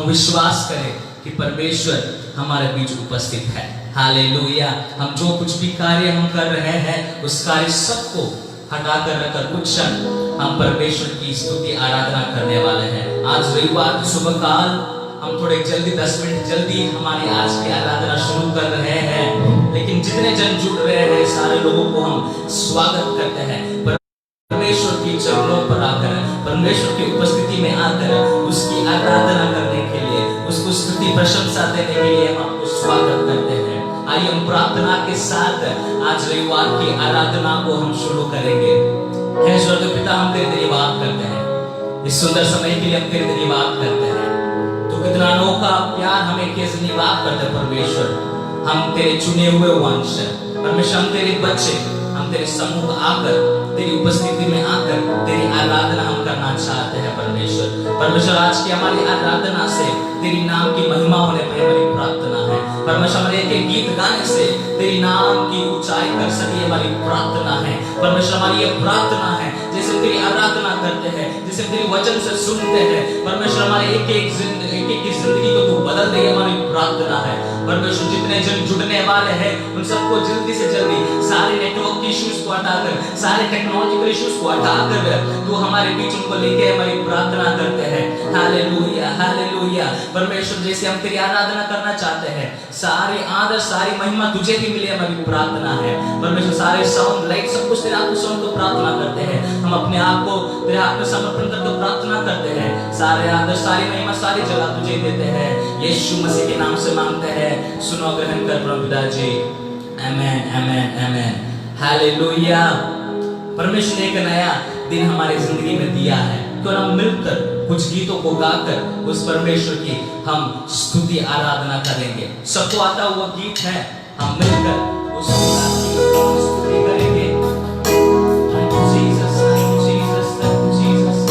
विश्वास करें कि परमेश्वर हमारे बीच उपस्थित है। हालेलुया। हम जो कुछ भी कार्य हम कर रहे हैं उस कार्य सबको हटाकर रखकर कुछ क्षण हम परमेश्वर की स्तुति आराधना करने वाले हैं। आज रविवार की सुबह काल हम थोड़े जल्दी 10 मिनट जल्दी हमारी आज की आराधना शुरू कर रहे हैं, लेकिन जितने जन जुड़ रहे हैं सारे लोगों को हम स्वागत करते हैं। परमेश्वर की चरणों पर आकर, परमेश्वर की उपस्थिति में आकर उसकी आराधना करने के लिए, उसको स्तुति प्रशंसा देने के लिए हम आपको स्वागत करते हैं। आइए हम प्रार्थना के साथ आज रविवार की आराधना को हम शुरू करेंगे। हे स्वर्गीय पिता, हम तेरे धन्यवाद करते हैं इस सुंदर समय के लिए, हम तेरे धन्यवाद करते हैं। तो कितना अनोखा प्यार हमें किस धन्यवाद करते हैं परमेश्वर। हम तेरे चुने हुए वंश परमेश्वर, हम तेरे बच्चे, हम तेरे सम्मुख आकर तेरी उपस्थिति में आकर तेरी आराधना हम करना चाहते हैं परमेश्वर। परमेश्वर आज की हमारी आराधना से तेरी नाम की महिमा होने पर हमारी प्रार्थना है। परमेश्वर हमारे एक गीत गाने से तेरी नाम की ऊंचाई कर सके हमारी प्रार्थना है। परमेश्वर हमारी ये प्रार्थना है, जैसे तेरी आराधना करते हैं, जैसे तेरी वचन से सुनते हैं परमेश्वर, हमारे एक एक की जिंदगी को तू बदल दे, हमारी प्रार्थना है। परमेश्वर जितने जन जुड़ने वाले हैं उन सबको जल्दी से जल्दी सारे नेटवर्क के इश्यूज को हटाकर, सारे टेक्नोलॉजिकल इश्यूज को हटाकर तू हमारे बीच उनको लेके हमारी प्रार्थना करते हैं। Hallelujah, hallelujah. परमेश्वर जैसे हम तेरी आराधना करना चाहते हैं, सारी आदर सारी महिमा तुझे ही मिले, हमारी प्रार्थना है। परमेश्वर सारे साउंड लाइट सब कुछ तेरे हाथ में सौंप कर प्रार्थना करते हैं। हम अपने आप को तेरे हाथ में समर्पण करके प्रार्थना करते हैं। सारे आदर सारी महिमा सारी जगह तुझे देते हैं। यीशु मसीह के नाम से मांगते हैं, सुनो ग्रहण कर प्रभु पिताजी। आमेन, आमेन, आमेन। हालेलुया। परमेश्वर ने एक नया दिन हमारी जिंदगी में दिया है। क्यों ना मिलकर कुछ गीतों को गाकर उस परमेश्वर की हम स्तुति आराधना करेंगे। सबको आता हुआ गीत है, हम मिलकर उस स्तुति करेंगे। Thank you, Jesus, thank you, Jesus, thank you, Jesus.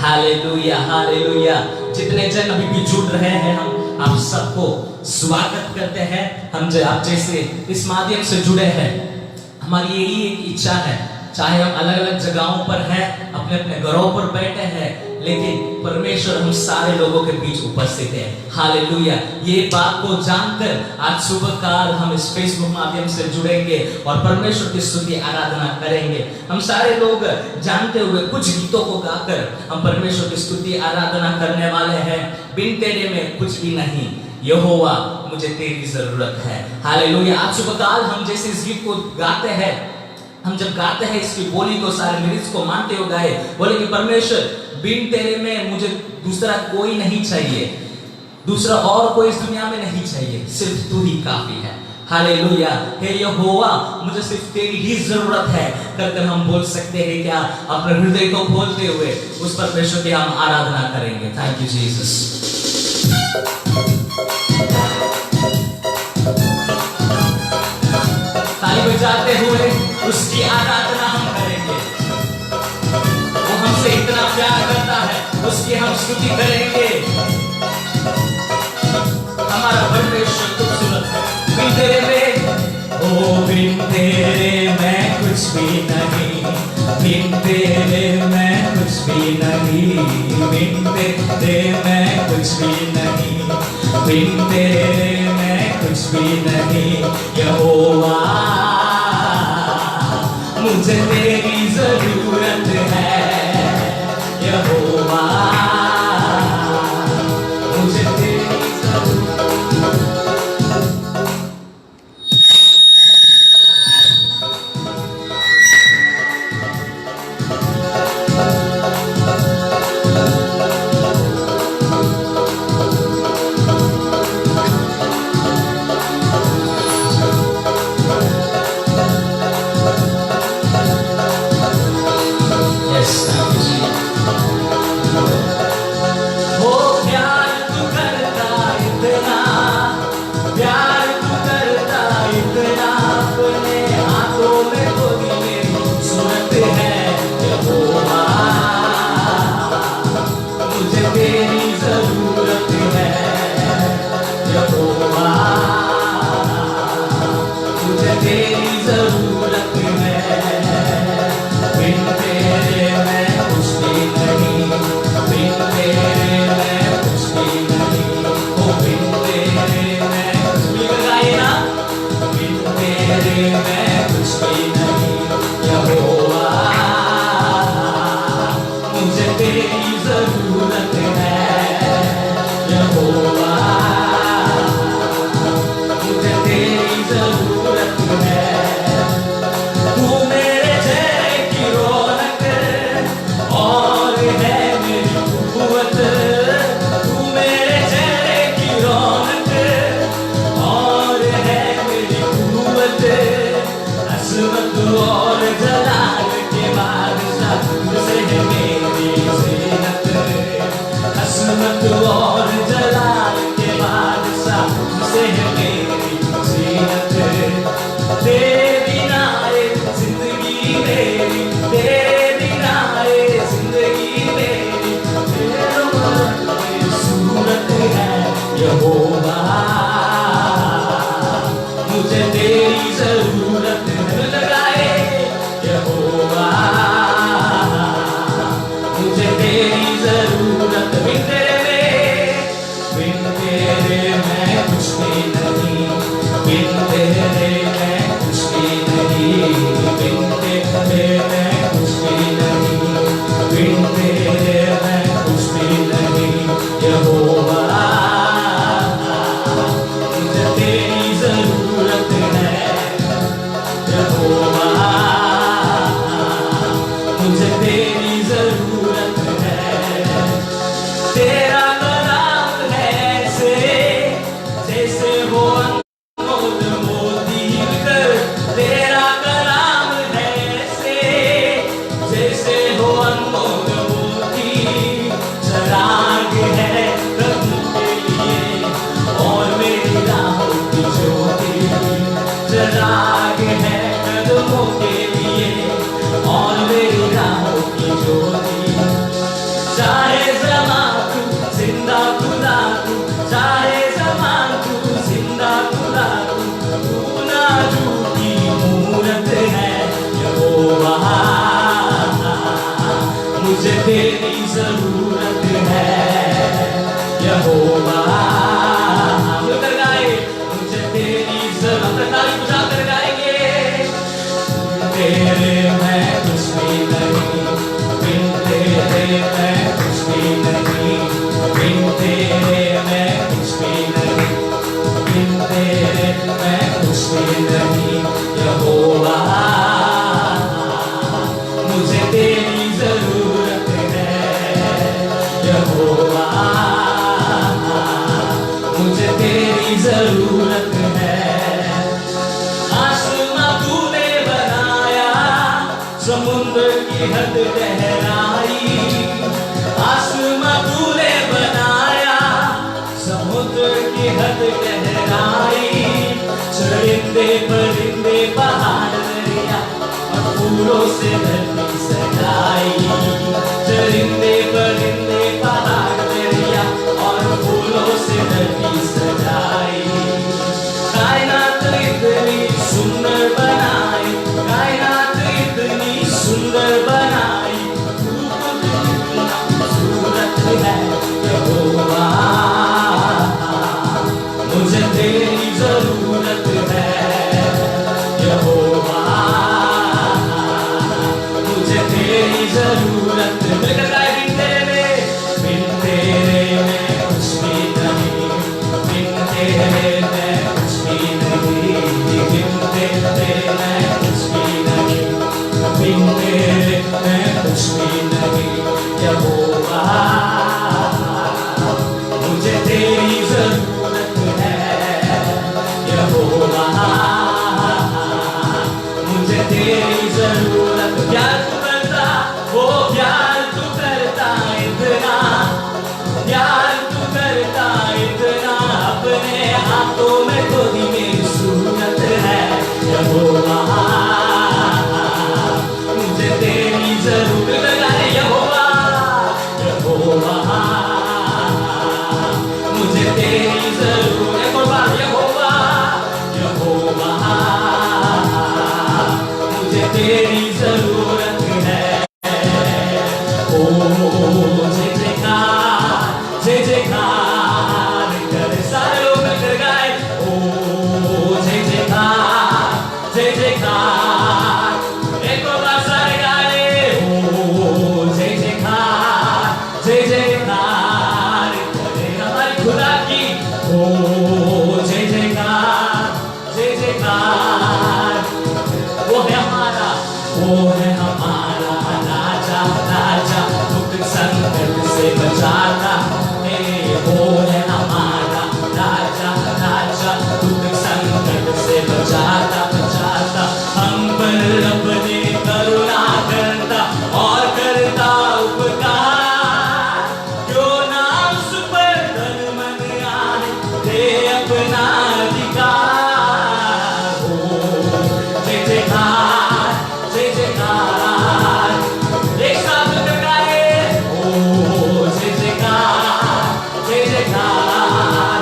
Hallelujah hallelujah. जितने जन अभी भी जुड़ रहे हैं, हम आप सबको स्वागत करते हैं। हम जो आप जैसे इस माध्यम से जुड़े हैं, हमारी यही एक इच्छा है, चाहे हम अलग अलग जगहों पर हैं, अपने अपने घरों पर बैठे हैं, लेकिन परमेश्वर हम सारे लोगों के बीच उपस्थित है। हालेलुया। ये बात को जानकर आज सुबह काल हम इस फेसबुक माध्यम से जुड़ेंगे और परमेश्वर की स्तुति आराधना करेंगे। हम सारे लोग जानते हुए कुछ गीतों को गाकर हम परमेश्वर की स्तुति आराधना करने वाले हैं। बिन तेरे में कुछ भी नहीं, यहोवा मुझे तेरी जरूरत है। हालेलुया। आज सुबह काल हम जैसे इस गीत को गाते हैं, हम जब गाते हैं इसकी बोली को, सारे लिरिक्स को मानते हो गाए, बोले कि परमेश्वर बिन तेरे में मुझे दूसरा कोई नहीं चाहिए, दूसरा और कोई इस दुनिया में नहीं चाहिए, सिर्फ तू ही काफी है। हालेलुया। हे यहोवा मुझे सिर्फ तेरी ही जरूरत है कर हम बोल सकते हैं क्या? अपने हृदय को खोलते हुए उस परमेश्वर की हम आराधना करेंगे। Thank you Jesus. ताली बजाते हुए उसकी आराधना हम करेंगे। वो हमसे इतना प्यार करता है, उसकी हम स्तुति करेंगे। हमारा परमेश्वर खूबसूरत है। बिन तेरे में, ओ बिन तेरे मैं कुछ भी नहीं, बिन तेरे मैं कुछ भी नहीं, बिन तेरे मैं कुछ भी नहीं, बिन तेरे मैं कुछ भी नहीं। यहोवा मुझे तेरी जरूरत है, यहोवा मुझे तेरी जरूरत। यहोवा मिलकर गाए, मुझे तेरी जरूरत, ताली बजाकर गाएंगे। तेरे मैं कुछ भी नहीं, बिन तेरे मैं कुछ भी नहीं, बिन तेरे मैं कुछ भी नहीं, बिन तेरे मैं कुछ भी नहीं। यहोवा मुझे तेरी जरूरत है, यहोवा मुझे तेरी जरूरत है। आसमां तूने बनाया, समुद्र की हद गहराई, आसमां तूने बनाया, समुद्र की हद गहराई, चरिंदे परिंदे पहाड़ दरिया और फूलों से धरती सजाई, चरिंदे परिंदे पहाड़ दरिया और फूलों से धरती सजाई। कायनात इतनी सुंदर बनाई, कायनात इतनी सुंदर बनाई, तू खुद कितना खूबसूरत है। यहोवा मुझे तेरी जरूरत है, यहोवा मुझे तेरी जरूरत। मिलकर गाए, बिन तेरे मैं कुछ भी नहीं, बिन तेरे मैं कुछ भी नहीं, बिन तेरे मैं कुछ भी नहीं, बिन तेरे मैं कुछ भी नहीं। यहोवा मुझे तेरी जरूरत है, यहोवा मुझे तेरी जरूरत। प्यार तू करता, वो प्यार तू करता इतना, प्यार तू करता इतना, अपने हाथों में खुदी मेरी सूरत है। यहोवा मुझे तेरी जरूरत है, यहोवा यहोवा मुझे तेरी जरूरत है। यहोवा यहोवा मुझे तेरी जरूरत है। ओ जय जयकार, जय जयकार कर, सारे लोग मिलकर गाए। ओ जय जयकार, जय जयकार, एक और बार सारे गाए। ओ जय जयकार, जय जयकार करे हमारी खुदा की। ओ जय जयकार, जय जयकार, वो है हमारा, वो है हमारा राजा, राजा दुख संकट से बचाता है। वो है हमारा राजा, राजा दुख संकट से बचाता, बचाता, हम पर अपने करुणा करता और करता उपकार। क्यों ना उस पर तन मन आए, दे अपना अधिकार। हो जय जयकार, जय जयकार, एक साथ मिलकर गाए। ओ जय जयकार, जय जयकार,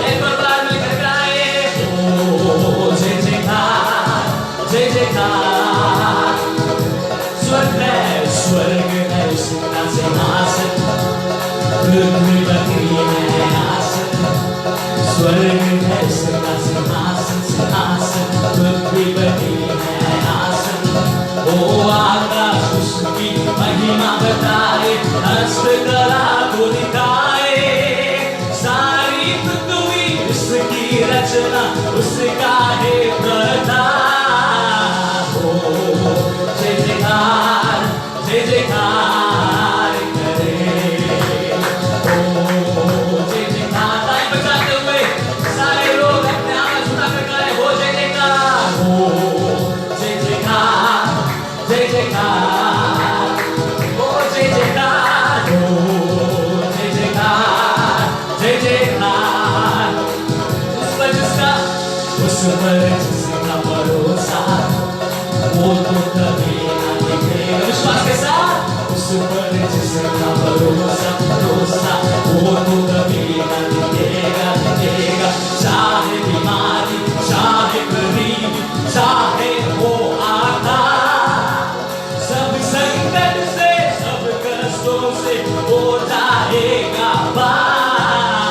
एक और बार मिलकर गाए। ओ जय जयकार, जय जयकार। स्वर्ग है उसका सिंहासन, पृथ्वी बकरी है आसन। स्वर्ग है उसका सिंहासन, सिंहासन, पृथ्वी बकरी है आसन। ओ आकाश उसकी महिमा बताए, हस्तकला को दिखाए, सारी पृथ्वी उसकी रचना, उसका है प्रताप। हो जय जयकार, जय जयकार करे। ओ जय जयकार, ताली बजाते हुए सारे लोग अपने आवाज उठाकर गाए। हो जय जयकार, हो जय जयकार, जय जयकार, ओ जय जयकार, हो जय जयकार, जय जयकार। उस पर जिसका भरोसा, वो तो कभी ना दिखेगा। विश्वास के साथ उस पर जिसका भरोसा, भरोसा, वो तो कभी ना दिखेगा, दिखेगा। चाहे बीमारी, चाहे गरीबी, चाहे हो आता, सब संकट से, सब कष्टों से हो जाएगा पार।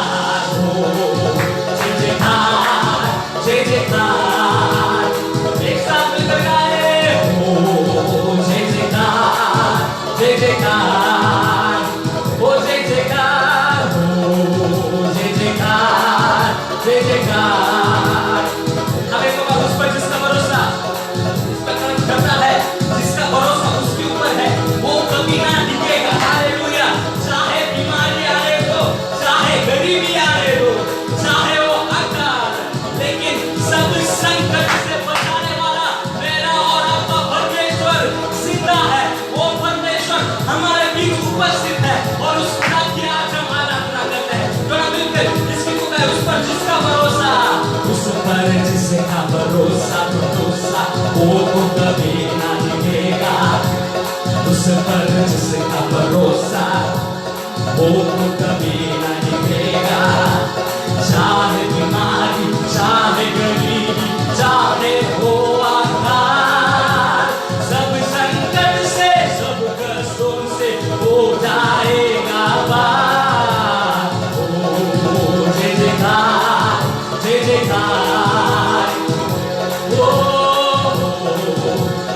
पर जिसका भरोसा वो तो कभी नहीं गिरेगा। चाहे बीमारी, चाहे गरीबी, चाहे हो आघात, सब संकट से, सब कष्टों से हो जाएगा पार। ओ जय जयकार, जय जयकार, ओ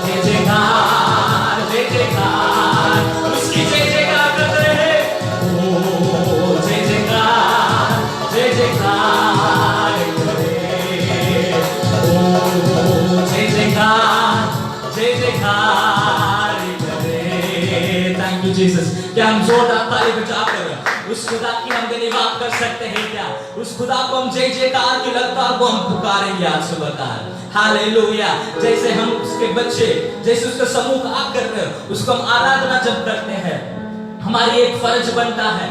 जय जयकार, जय जयकार, उसकी जय जयकार करते हैं। ओ जय जयकार, जय जयकार करे। ओ जय जयकार, जय जयकार करे। Thank you Jesus. क्या हम जोरदार ताली बजाकर उस खुदा की हम धन्यवाद कर सकते हैं? क्या उस खुदा को हम जय जयकार की ललकार को हम पुकारेंगे आज सुबह? हालेलुया। जैसे हम उसके बच्चे, जैसे उसका समूह आकर उसको हम आराधना जब करते हैं, हमारी एक फर्ज बनता है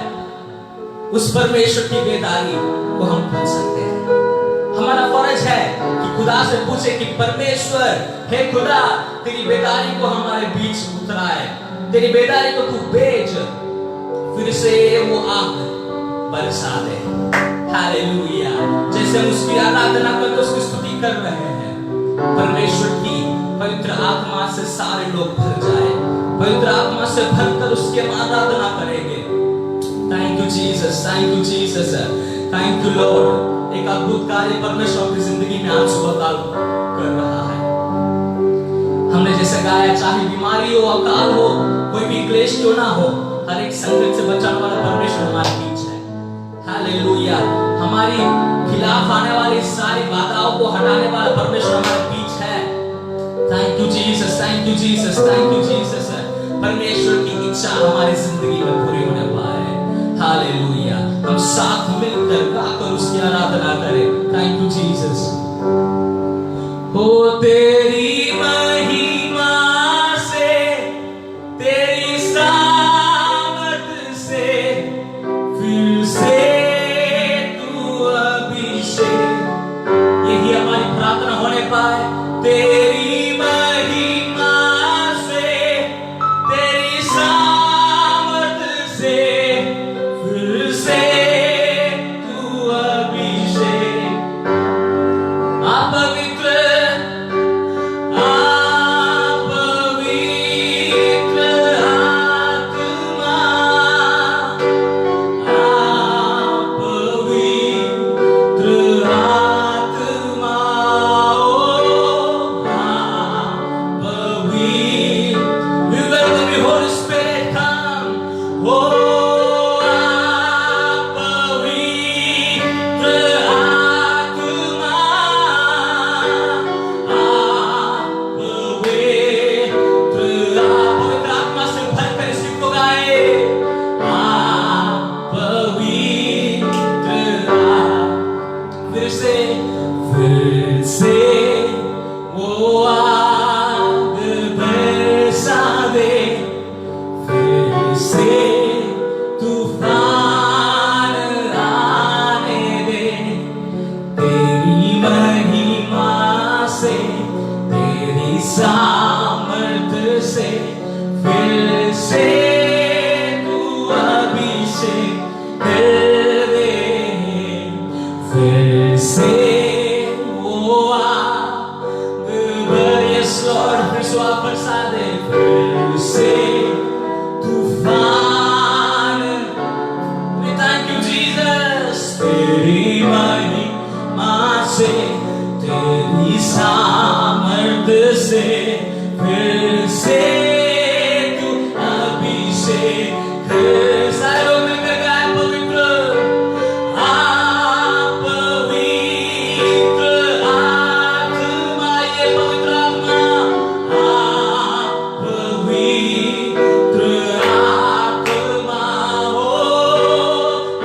उस परमेश्वर की बेदारी को हम पूछ सकते हैं। हमारा फर्ज है कि खुदा से पूछे कि परमेश्वर, हे खुदा, तेरी बेदारी को हमारे बीच उतराए, तेरी बेदारी को तू भेज, फिर से वो आग बरसा दे। हालेलुया। जैसे हम उसकी आराधना करके उसकी स्तुति कर रहे हैं, परमेश्वर की पवित्र आत्मा से सारे लोग भर जाए, पवित्र आत्मा से भरकर उसकी आराधना करेंगे। Thank you Jesus, thank you Jesus, thank you Lord. एक अद्भुत कार्य परमेश्वर अपनी जिंदगी में आज सुबह काल कर रहा है। हमने जैसे गाया, चाहे बीमारी हो, अकाल हो, कोई भी क्लेश क्यों ना हो, हर एक संकट से बचाने वाला परमेश्वर हमारे बीच है। हालेलुया। हमारी खिलाफ आने वाली सारी बाधाओं को हटाने वाला परमेश्वर हमारे बीच है। Thank you Jesus, thank you Jesus, thank you Jesus. परमेश्वर की इच्छा हमारी जिंदगी में पूरी होने पाए। हालेलुया। हम साथ मिलकर गाकर उसकी आराधना करें। Thank you Jesus. हो तेरी महिमा से, तेरी सामर्थ से, फिर से तू अभिषेक, यही हमारी प्रार्थना होने पाए। तेरी महिमा से, तेरी सामर्थ से, फिर से तू अभिषेक। आप पवित्र, आप पवित्र आत्मा, आप पवित्र आत्मा, ओ आप पवित्र, we welcome you Holy Spirit, come, oh आप पवित्र आत्मा, आप पवित्र, पवित्र आत्मा से भरकर इस गीत को गाए। आप पवित्र, फिर से वो आग बरसा दे, फिर से तूफान आने दे। तेरी महिमा से, तेरी सामर्थ से, फिर से तू अभिषेक कर दे, फिर से वो आग यस लॉर्ड, फिर से आप बरसा दे, फिर से तूफान। Thank you Jesus. तेरी महिमा से, तेरी सामर्थ से, फिर से तू अभिषेक कर। सारे लोग मिलकर गाए, पवित्र, आप पवित्र आत्मा, ये पवित्र आत्मा, आप पवित्र आत्मा, हो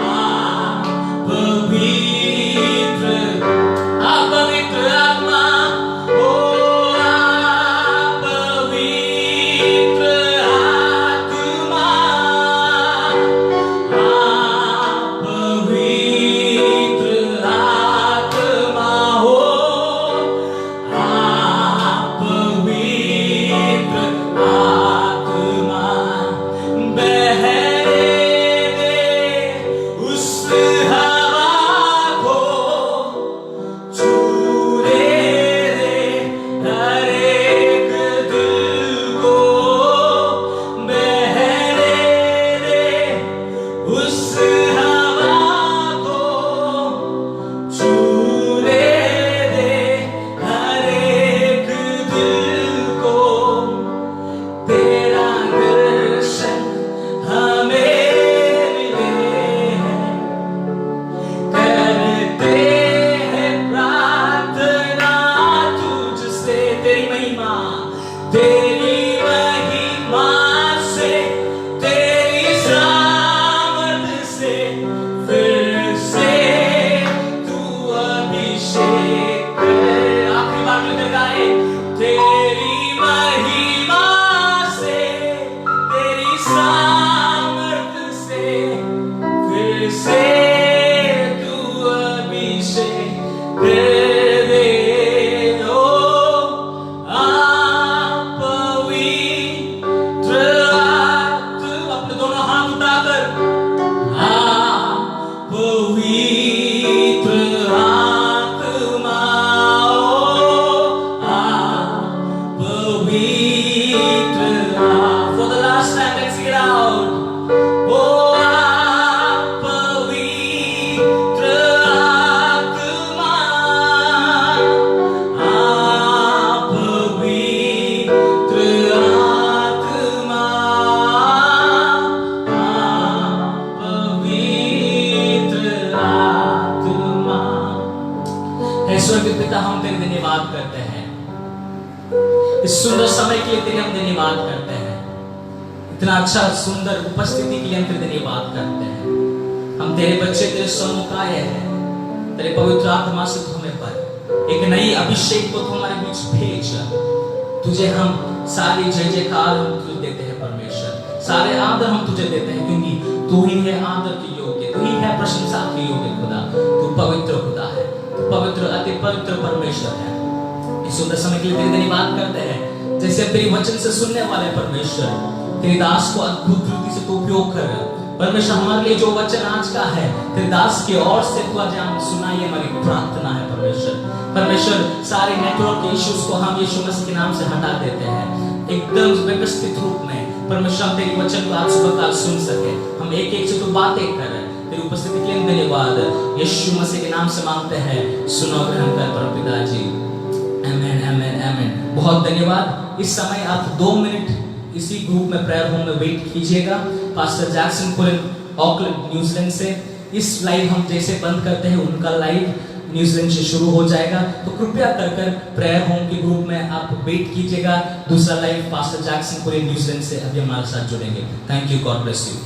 आप पवित्र, आप पवित्र आत्मा, हो स्वर्गीय पिता, हम तेरे धन्यवाद करते हैं इस सुंदर समय के लिए, तेरे हम धन्यवाद करते हैं। इतना अच्छा सुंदर उपस्थिति के लिए हम तेरे धन्यवाद करते हैं। हम तेरे बच्चे तेरे सम्मुख आए हैं, तेरे पवित्र आत्मा से तुम्हें पर एक नई अभिषेक को तुम्हारे बीच भेज। तुझे हम सारी जय जयकार हम तुझे देते हैं परमेश्वर, सारे आदर हम तुझे देते हैं, क्योंकि तू ही है आदर के योग्य, तू ही है प्रशंसा के योग्य खुदा। तू पवित्र खुदा है, तू पवित्र अति पवित्र परमेश्वर है। इस सुंदर समय के लिए तेरे धन्यवाद करते हैं। जैसे तेरी वचन से सुनने वाले परमेश्वर, तेरे दास को अद्भुत रीति से तू उपयोग कर परमेश्वर। हमारे लिए जो वचन आज का है तेरे दास की ओर से तू आज हम सुनाइए, हमारी प्रार्थना है परमेश्वर। परमेश्वर, सारे नेटवर्क इश्यूज को हम यीशु मसीह के नाम से हटा देते हैं, एकदम व्यवस्थित रूप में परमेश्वर हम तेरी वचन को आज सुबह काल सुन सके। हम एक एक से तू बातें कर रहे हैं, तेरी उपस्थिति के लिए धन्यवाद। यीशु मसीह के नाम से मांगते हैं, सुनो ग्रहण कर परमपिता जी। आमेन आमेन आमेन। बहुत धन्यवाद। इस समय आप 2 मिनट इसी ग्रुप में प्रेयर रूम में वेट कीजिएगा। Pastor Jackson pooling Auckland New Zealand से इस लाइव हम जैसे बंद करते हैं, उनका लाइव न्यूजीलैंड से शुरू हो जाएगा। तो कृपया कर प्रेयर होम के ग्रुप में आप वेट कीजिएगा। दूसरा live pastor Jackson pooling New Zealand से अभी हमारे साथ जुड़ेंगे। Thank you, God bless you.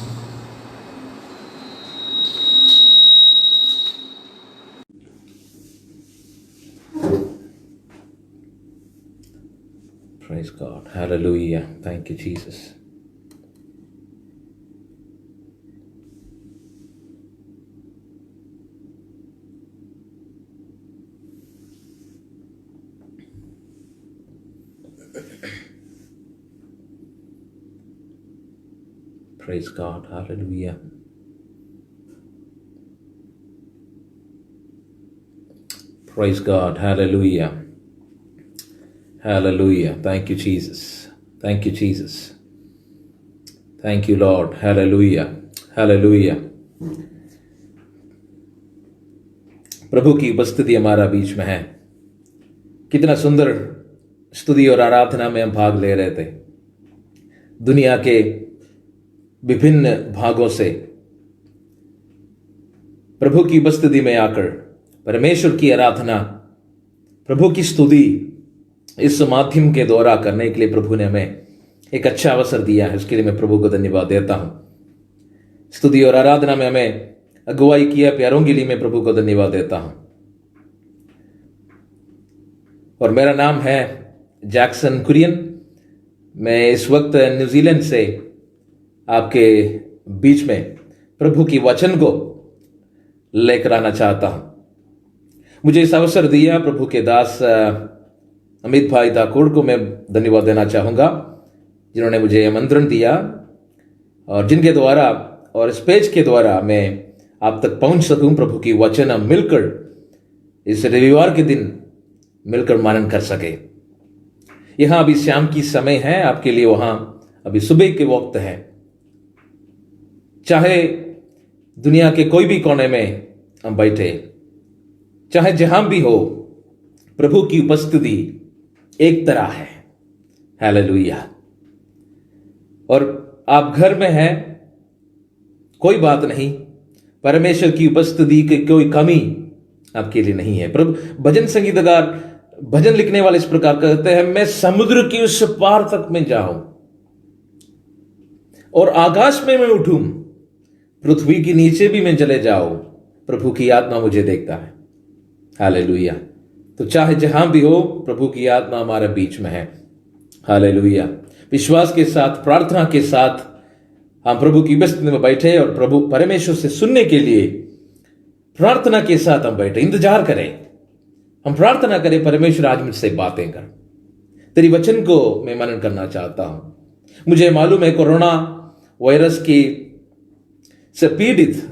Praise God. Hallelujah. Thank you, Jesus. Praise God. Hallelujah. Praise God. Hallelujah. Hallelujah. Thank you, Jesus. Thank you, Jesus. Thank you, Lord. Hallelujah. Hallelujah. प्रभु की उपस्थिति हमारा बीच में है। कितना सुंदर स्तुति और आराधना में हम भाग ले रहे थे। दुनिया के विभिन्न भागों से प्रभु की उपस्थिति में आकर परमेश्वर की आराधना, प्रभु की स्तुति इस माध्यम के द्वारा करने के लिए प्रभु ने हमें एक अच्छा अवसर दिया है। उसके लिए मैं प्रभु को धन्यवाद देता हूं। स्तुति और आराधना में हमें अगुवाई किया प्यारों के लिए मैं प्रभु को धन्यवाद देता हूं। और मेरा नाम है जैक्सन कुरियन। मैं इस वक्त न्यूजीलैंड से आपके बीच में प्रभु की वचन को लेकर आना चाहता हूं। मुझे इस अवसर दिया प्रभु के दास अमित भाई ठाकुर को मैं धन्यवाद देना चाहूँगा, जिन्होंने मुझे आमंत्रण दिया और जिनके द्वारा और इस पेज के द्वारा मैं आप तक पहुँच सकूँ। प्रभु की वचन हम मिलकर इस रविवार के दिन मिलकर मनन कर सके। यहाँ अभी शाम की समय है आपके लिए, वहाँ अभी सुबह के वक्त है। चाहे दुनिया के कोई भी कोने में हम बैठे, चाहे जहां भी हो, प्रभु की उपस्थिति एक तरह है। हालेलुया। और आप घर में हैं, कोई बात नहीं, परमेश्वर की उपस्थिति की कोई कमी आपके लिए नहीं है। प्रभु भजन संगीतकार, भजन लिखने वाले इस प्रकार कहते हैं, मैं समुद्र की उस पार तक में जाऊं और आकाश में मैं उठूं, पृथ्वी के नीचे भी मैं चले जाऊं, प्रभु की आत्मा मुझे देखता है। हालेलुया। तो चाहे जहां भी हो, प्रभु की आत्मा हमारे बीच में है। हालेलुया। विश्वास के साथ, प्रार्थना के साथ हम प्रभु की उपस्थिति में बैठे और प्रभु परमेश्वर से सुनने के लिए प्रार्थना के साथ हम बैठे, इंतजार करें। हम प्रार्थना करें, परमेश्वर आज मुझसे बातें कर, तेरी वचन को मैं मनन करना चाहता हूं। मुझे मालूम है कोरोना वायरस की से पीड़ित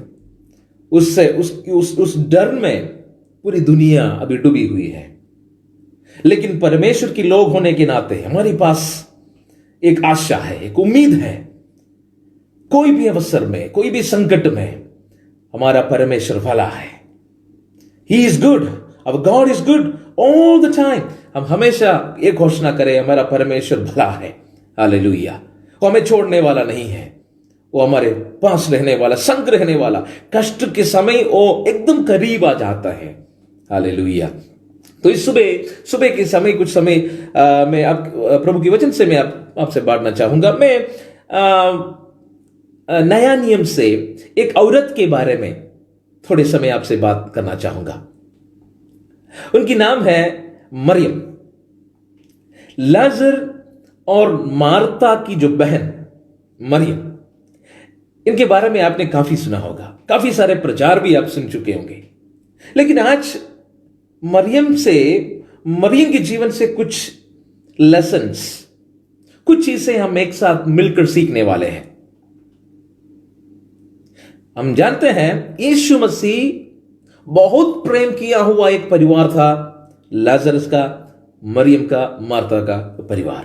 उससे उस डर में पूरी दुनिया अभी डूबी हुई है, लेकिन परमेश्वर के लोग होने के नाते हमारे पास एक आशा है, एक उम्मीद है। कोई भी अवसर में, कोई भी संकट में हमारा परमेश्वर भला है। He is good, our God is good all the time. हम हमेशा ये घोषणा करें, हमारा परमेश्वर भला है। हालेलुया। वो हमें छोड़ने वाला नहीं है, वो हमारे पास रहने वाला, संग रहने वाला, कष्ट के समय वो एकदम करीब आ जाता है। हालेलुया। तो इस सुबह के समय कुछ समय मैं आप प्रभु की वचन से मैं आपसे बांटना चाहूंगा। मैं नया नियम से एक औरत के बारे में थोड़े समय आपसे बात करना चाहूंगा। उनकी नाम है मरियम। लाजर और मार्ता की जो बहन मरियम, इनके बारे में आपने काफी सुना होगा, काफी सारे प्रचार भी आप सुन चुके होंगे। लेकिन आज मरियम के जीवन से कुछ लेसन्स, कुछ चीजें हम एक साथ मिलकर सीखने वाले हैं। हम जानते हैं यीशु मसीह बहुत प्रेम किया हुआ एक परिवार था, लाजरस का, मरियम का, मार्ता का परिवार।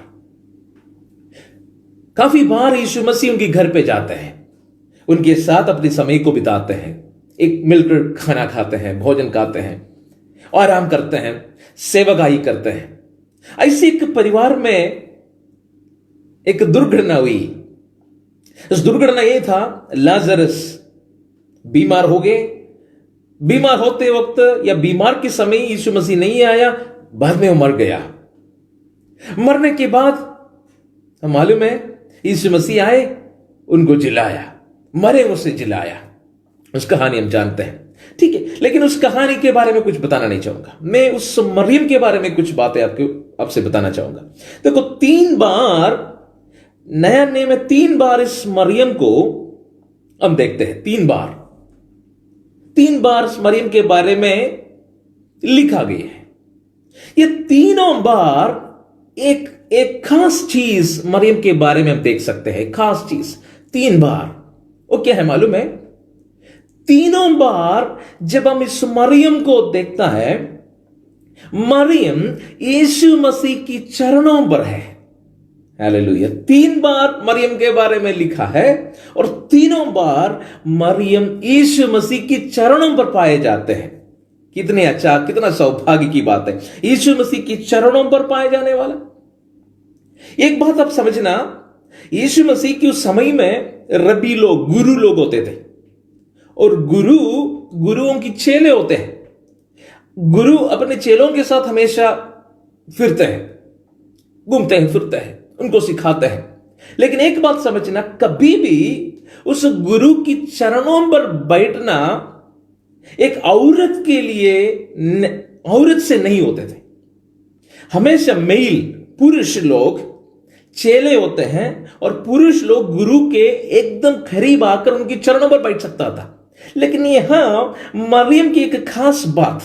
काफी बार यीशु मसीह उनके घर पे जाते हैं, उनके साथ अपने समय को बिताते हैं, एक मिलकर खाना खाते हैं, भोजन खाते हैं, आराम करते हैं, सेवकाई करते हैं। ऐसे एक परिवार में एक दुर्घटना हुई। इस दुर्घटना ये था, लाजरस बीमार हो गए। बीमार होते वक्त या बीमार के समय यीशु मसीह नहीं आया, बाद में वो मर गया। मरने के बाद हम मालूम है यीशु मसीह आए, उनको जिलाया, मरे उसे जिलाया। उस कहानी हम जानते हैं, ठीक है। लेकिन उस कहानी के बारे में कुछ बताना नहीं चाहूंगा। मैं उस मरियम के बारे में कुछ बातें आपसे बताना चाहूंगा। देखो, 3 बार नया नियम में 3 बार इस मरियम को हम देखते हैं। 3 बार इस मरियम के बारे में लिखा गया है। ये तीनों बार एक खास चीज मरियम के बारे में हम देख सकते हैं। खास चीज 3 बार, वो क्या है मालूम है? तीनों बार जब हम इस मरियम को देखता है, मरियम यीशु मसीह की चरणों पर है। हालेलुया। 3 बार मरियम के बारे में लिखा है और तीनों बार मरियम यीशु मसीह की चरणों पर पाए जाते हैं। कितने अच्छा, कितना सौभाग्य की बात है, यीशु मसीह की चरणों पर पाए जाने वाला। एक बात आप समझना, यीशु मसीह के उस समय में रबी लोग, गुरु लोग होते थे, और गुरुओं की चेले होते हैं। गुरु अपने चेलों के साथ हमेशा फिरते हैं, घूमते हैं, फिरते हैं, उनको सिखाते हैं। लेकिन एक बात समझना, कभी भी उस गुरु की चरणों पर बैठना एक औरत के लिए, औरत से नहीं होते थे। हमेशा मेल, पुरुष लोग चेले होते हैं और पुरुष लोग गुरु के एकदम करीब आकर उनकी चरणों पर बैठ सकता था। लेकिन यहां मरियम की एक खास बात,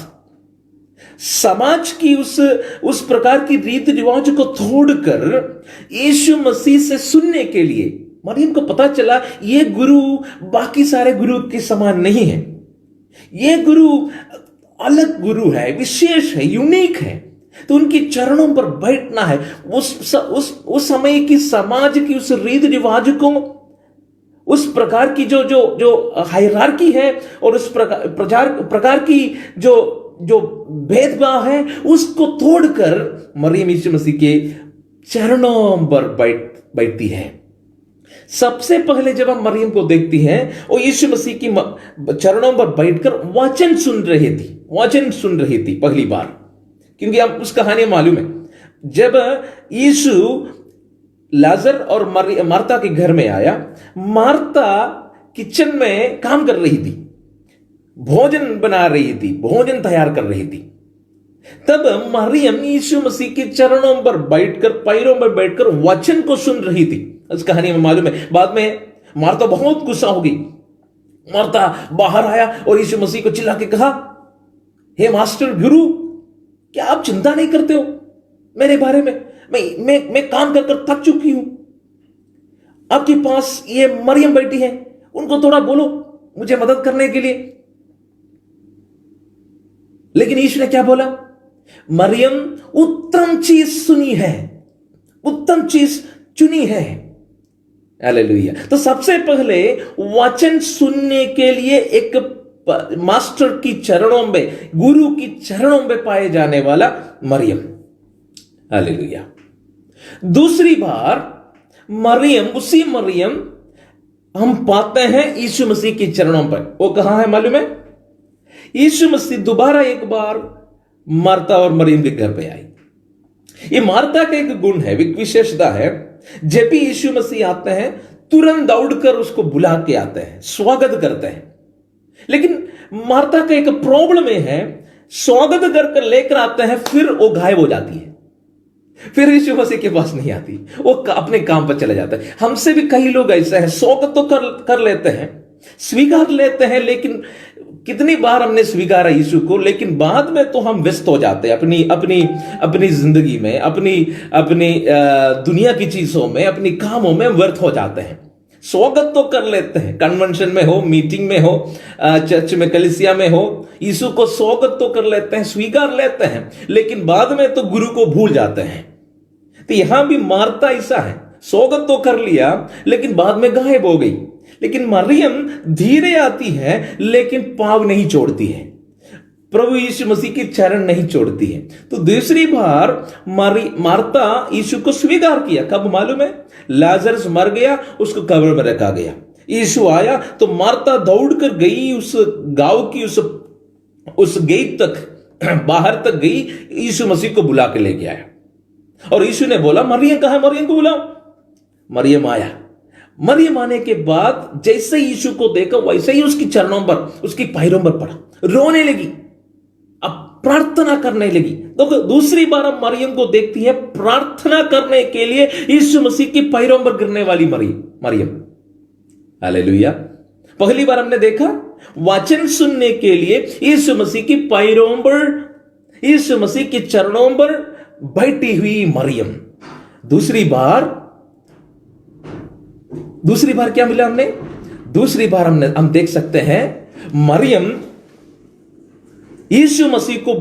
समाज की उस प्रकार की रीति रिवाज को तोड़कर यीशु मसीह से सुनने के लिए मरियम को पता चला ये गुरु बाकी सारे गुरु के समान नहीं है। ये गुरु अलग गुरु है, विशेष है, यूनिक है। तो उनकी चरणों पर बैठना है। उस समय की समाज की उस रीति रिवाज को, उस प्रकार की जो हायरार्की है और उस प्रकार की जो भेदभाव है, उसको तोड़कर मरियम यीशु मसीह के चरणों पर बैठती है। सबसे पहले जब हम मरियम को देखती हैं, वो यीशु मसीह की चरणों पर बैठकर वचन सुन रही थी पहली बार। क्योंकि आप उस कहानी मालूम है, जब यीशु लाजर और मार्ता के घर में आया, मार्ता किचन में काम कर रही थी, भोजन बना रही थी, भोजन तैयार कर रही थी। तब मरियम यीशु मसीह के चरणों पर बैठकर, पैरों पर बैठकर वचन को सुन रही थी। इस कहानी में मालूम है, बाद में मार्ता बहुत गुस्सा हो गई। मार्ता बाहर आया और यीशु मसीह को चिल्ला के कहा, हे मास्टर, गुरु, क्या आप चिंता नहीं करते हो मेरे बारे में? मैं काम कर थक चुकी हूं। आपके पास ये मरियम बैठी है, उनको थोड़ा बोलो मुझे मदद करने के लिए। लेकिन यीशु ने क्या बोला? मरियम उत्तम चीज सुनी है, उत्तम चीज चुनी है। हालेलुया। तो सबसे पहले वचन सुनने के लिए एक मास्टर की चरणों में, गुरु की चरणों में पाए जाने वाला मरियम। हालेलुया। दूसरी बार उसी मरियम हम पाते हैं यीशु मसीह के चरणों पर। वो कहां है मालूम है? यीशु मसीह दोबारा एक बार मार्ता और मरियम के घर पे आई। ये मार्ता का एक गुण है, एक विशेषता है, जब भी यीशु मसीह आते हैं तुरंत दौड़कर उसको बुला के आते हैं, स्वागत करते हैं। लेकिन मार्ता का एक प्रॉब्लम है, स्वागत कर लेकर आते हैं, फिर वो गायब हो जाती है, फिर यीशु मसीह के पास नहीं आती, वो अपने काम पर चले जाते हैं। हमसे भी कई लोग ऐसे हैं, स्वागत तो कर लेते हैं, स्वीकार लेते हैं, लेकिन कितनी बार हमने स्वीकारा यीशु को, लेकिन बाद में तो हम व्यस्त हो जाते हैं अपनी अपनी अपनी जिंदगी में, अपनी अपनी दुनिया की चीजों में, अपनी कामों में व्यर्थ हो जाते हैं। स्वागत तो कर लेते हैं, कन्वेंशन में हो, मीटिंग में हो, चर्च में, कलीसिया में हो, यीशु को स्वागत तो कर लेते हैं, स्वीकार लेते हैं, लेकिन बाद में तो गुरु को भूल जाते हैं। तो यहां भी मार्ता ऐसा है, स्वागत तो कर लिया लेकिन बाद में गायब हो गई। लेकिन मरियम धीरे आती है लेकिन पांव नहीं छोड़ती है, प्रभु यीशु मसीह के चरण नहीं छोड़ती है। तो दूसरी बार मार्ता यीशु को स्वीकार किया, कब मालूम है? लाजरस मर गया, उसको कब्र में रखा गया, यीशु आया तो मार्ता दौड़कर गई उस गांव की उस गेट तक, बाहर तक गई, यीशु मसीह को बुला के लेके आया। और यीशु ने बोला, मरियम कहां है? मरियम को बुलाओ। मरियम आया। मरियम आने के बाद जैसे यीशु को देखा वैसे ही उसकी चरणों पर, उसकी पैरों पर पड़ा, रोने लगी, अब प्रार्थना करने लगी। तो दूसरी बार अब मरियम को देखती है प्रार्थना करने के लिए यीशु मसीह की पैरों पर गिरने वाली मरियम। हालेलुया। पहली बार हमने देखा वचन सुनने के लिए यीशु मसीह की पैरों पर, यीशु मसीह के चरणों पर बैठी हुई मरियम। दूसरी बार क्या मिला हमने? दूसरी बार हम देख सकते हैं मरियम यीशु मसीह को,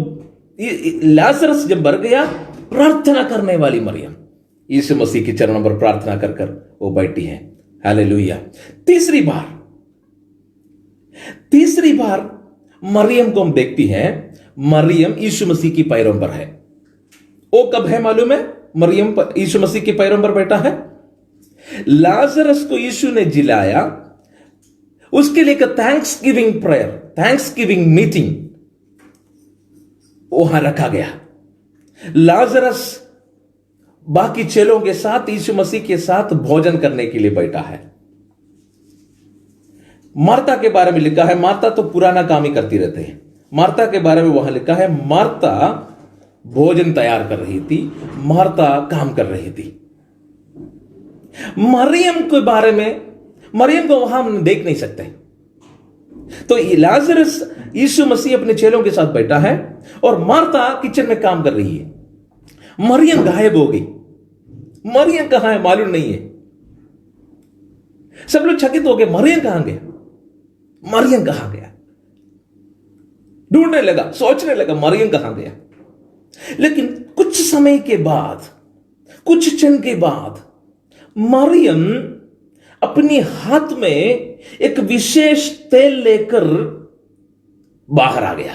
लाजरस जब मर गया, प्रार्थना करने वाली मरियम यीशु मसीह के चरणों पर प्रार्थना कर वो बैठी है। हालेलुया। तीसरी बार मरियम को हम देखती हैं, मरियम यीशु मसीह की पैरों पर है। वो कब है मालूम है? मरियम यीशु मसीह के पैरों पर बैठा है। लाजरस को यीशु ने जिलाया, उसके लिए thanks giving prayer, thanks giving meeting वहां रखा गया। लाजरस बाकी चेलों के साथ, यीशु मसीह के साथ भोजन करने के लिए बैठा है। मार्ता के बारे में लिखा है, मार्ता तो पुराना काम ही करती रहते हैं। मार्ता के बारे में वहां लिखा है, मार्ता भोजन तैयार कर रही थी, मार्ता काम कर रही थी। मरियम के बारे में, मरियम को वहां हम देख नहीं सकते। तो लाजरस यीशु मसीह अपने चेलों के साथ बैठा है और मार्ता किचन में काम कर रही है। मरियम गायब हो गई। मरियम कहां है मालूम नहीं है। सब लोग चकित हो गए, मरियम कहां गया, मरियम कहां गया, ढूंढने लगा, सोचने लगा मरियम कहां गया। लेकिन कुछ समय के बाद, कुछ क्षण के बाद मरियम अपने हाथ में एक विशेष तेल लेकर बाहर आ गया।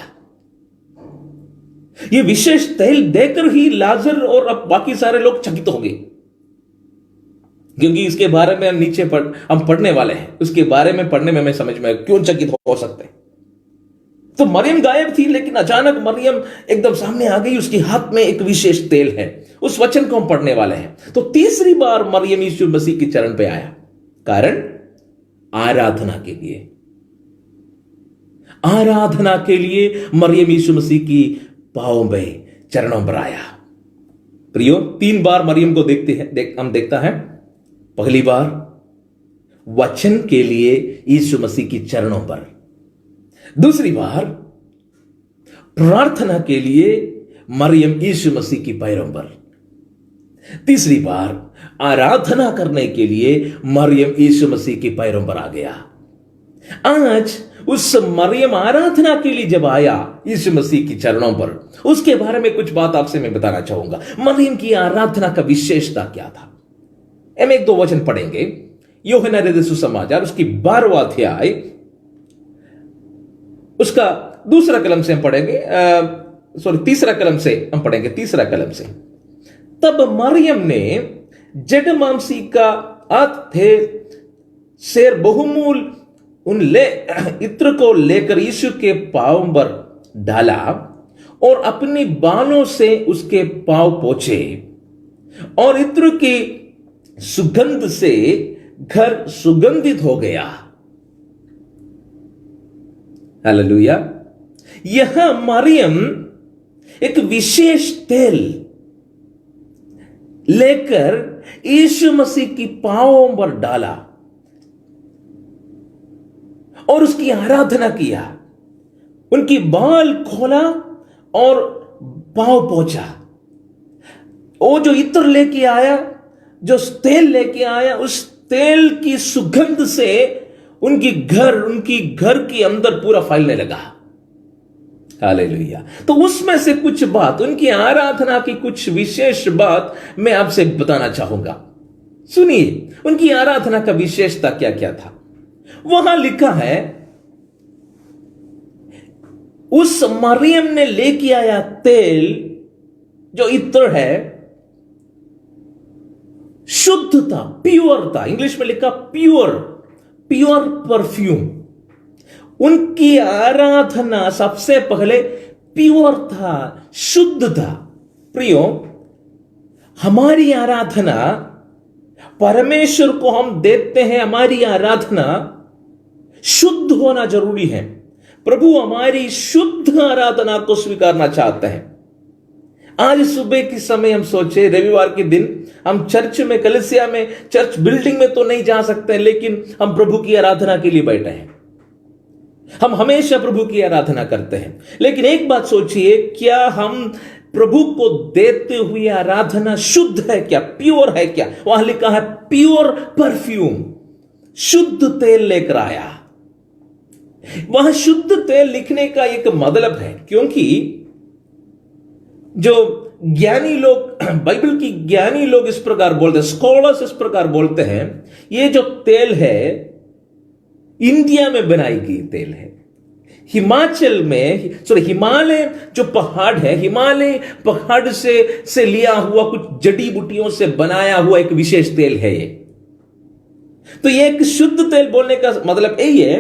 यह विशेष तेल देकर ही लाजर और अब बाकी सारे लोग चकित हो गए, क्योंकि इसके बारे में नीचे हम पढ़ने वाले हैं। उसके बारे में पढ़ने में हमें समझ में क्यों चकित हो सकते हैं। तो मरियम गायब थी, लेकिन अचानक मरियम एकदम सामने आ गई, उसके हाथ में एक विशेष तेल है। उस वचन को हम पढ़ने वाले हैं। तो तीसरी बार मरियम यीशु मसीह के चरण पे आया, कारण आराधना के लिए। आराधना के लिए मरियम यीशु मसीह की पांवों में, चरणों पर आया। प्रियो, 3 बार मरियम को हम देखता है। पहली बार वचन के लिए यीशु मसीह की चरणों पर, दूसरी बार प्रार्थना के लिए मरियम यीशु मसीह की पैरों पर, तीसरी बार आराधना करने के लिए मरियम यीशु मसीह की पैरों पर आ गया। आज उस मरियम आराधना के लिए जब आया यीशु मसीह की चरणों पर, उसके बारे में कुछ बात आपसे मैं बताना चाहूंगा। मरियम की आराधना का विशेषता क्या था? हम 1-2 वचन पढ़ेंगे। यूहन्ना हृदय सुसमाचार उसकी 12वां अध्याय, उसका दूसरा कलम से हम पढ़ेंगे, तीसरा कलम से हम पढ़ेंगे, तीसरा कलम से। तब मरियम ने जडमांसी का थे शेर बहुमूल उन इत्र को लेकर यीशु के पांव पर डाला और अपनी बालों से उसके पांव पोंछे और इत्र की सुगंध से घर सुगंधित हो गया। हालेलुया। यह मरियम एक विशेष तेल लेकर यीशु मसीह की पांवों पर डाला और उसकी आराधना किया, उनकी बाल खोला और पांव पोंछा। वो जो इत्र लेके आया, जो तेल लेके आया, उस तेल की सुगंध से उनकी घर के अंदर पूरा फैलने लगा। हालेलुया। तो उसमें से कुछ बात, उनकी आराधना की कुछ विशेष बात मैं आपसे बताना चाहूंगा। सुनिए, उनकी आराधना का विशेषता क्या क्या था। वहां लिखा है, उस मरियम ने लेके आया तेल जो इत्र है, शुद्ध था, प्योर था। इंग्लिश में लिखा प्योर परफ्यूम। उनकी आराधना सबसे पहले प्योर था, शुद्ध था। प्रियो, हमारी आराधना, परमेश्वर को हम देते हैं, हमारी आराधना शुद्ध होना जरूरी है। प्रभु हमारी शुद्ध आराधना को स्वीकारना चाहते हैं। आज सुबह के समय हम सोचे, रविवार के दिन हम चर्च में, कलीसिया में, चर्च बिल्डिंग में तो नहीं जा सकते, लेकिन हम प्रभु की आराधना के लिए बैठे हैं। हम हमेशा प्रभु की आराधना करते हैं, लेकिन एक बात सोचिए, क्या हम प्रभु को देते हुए आराधना शुद्ध है क्या, प्योर है क्या? वहां लिखा है प्योर परफ्यूम, शुद्ध तेल लेकर आया। वहां शुद्ध तेल लिखने का एक मतलब है, क्योंकि जो ज्ञानी लोग, बाइबल की ज्ञानी लोग इस प्रकार बोलते हैं, स्कॉलर्स इस प्रकार बोलते हैं, ये जो तेल है इंडिया में बनाई गई तेल है। हिमाचल में, हिमालय जो पहाड़ है, हिमालय पहाड़ से लिया हुआ कुछ जड़ी बूटियों से बनाया हुआ एक विशेष तेल है ये। तो ये एक शुद्ध तेल बोलने का मतलब यही है,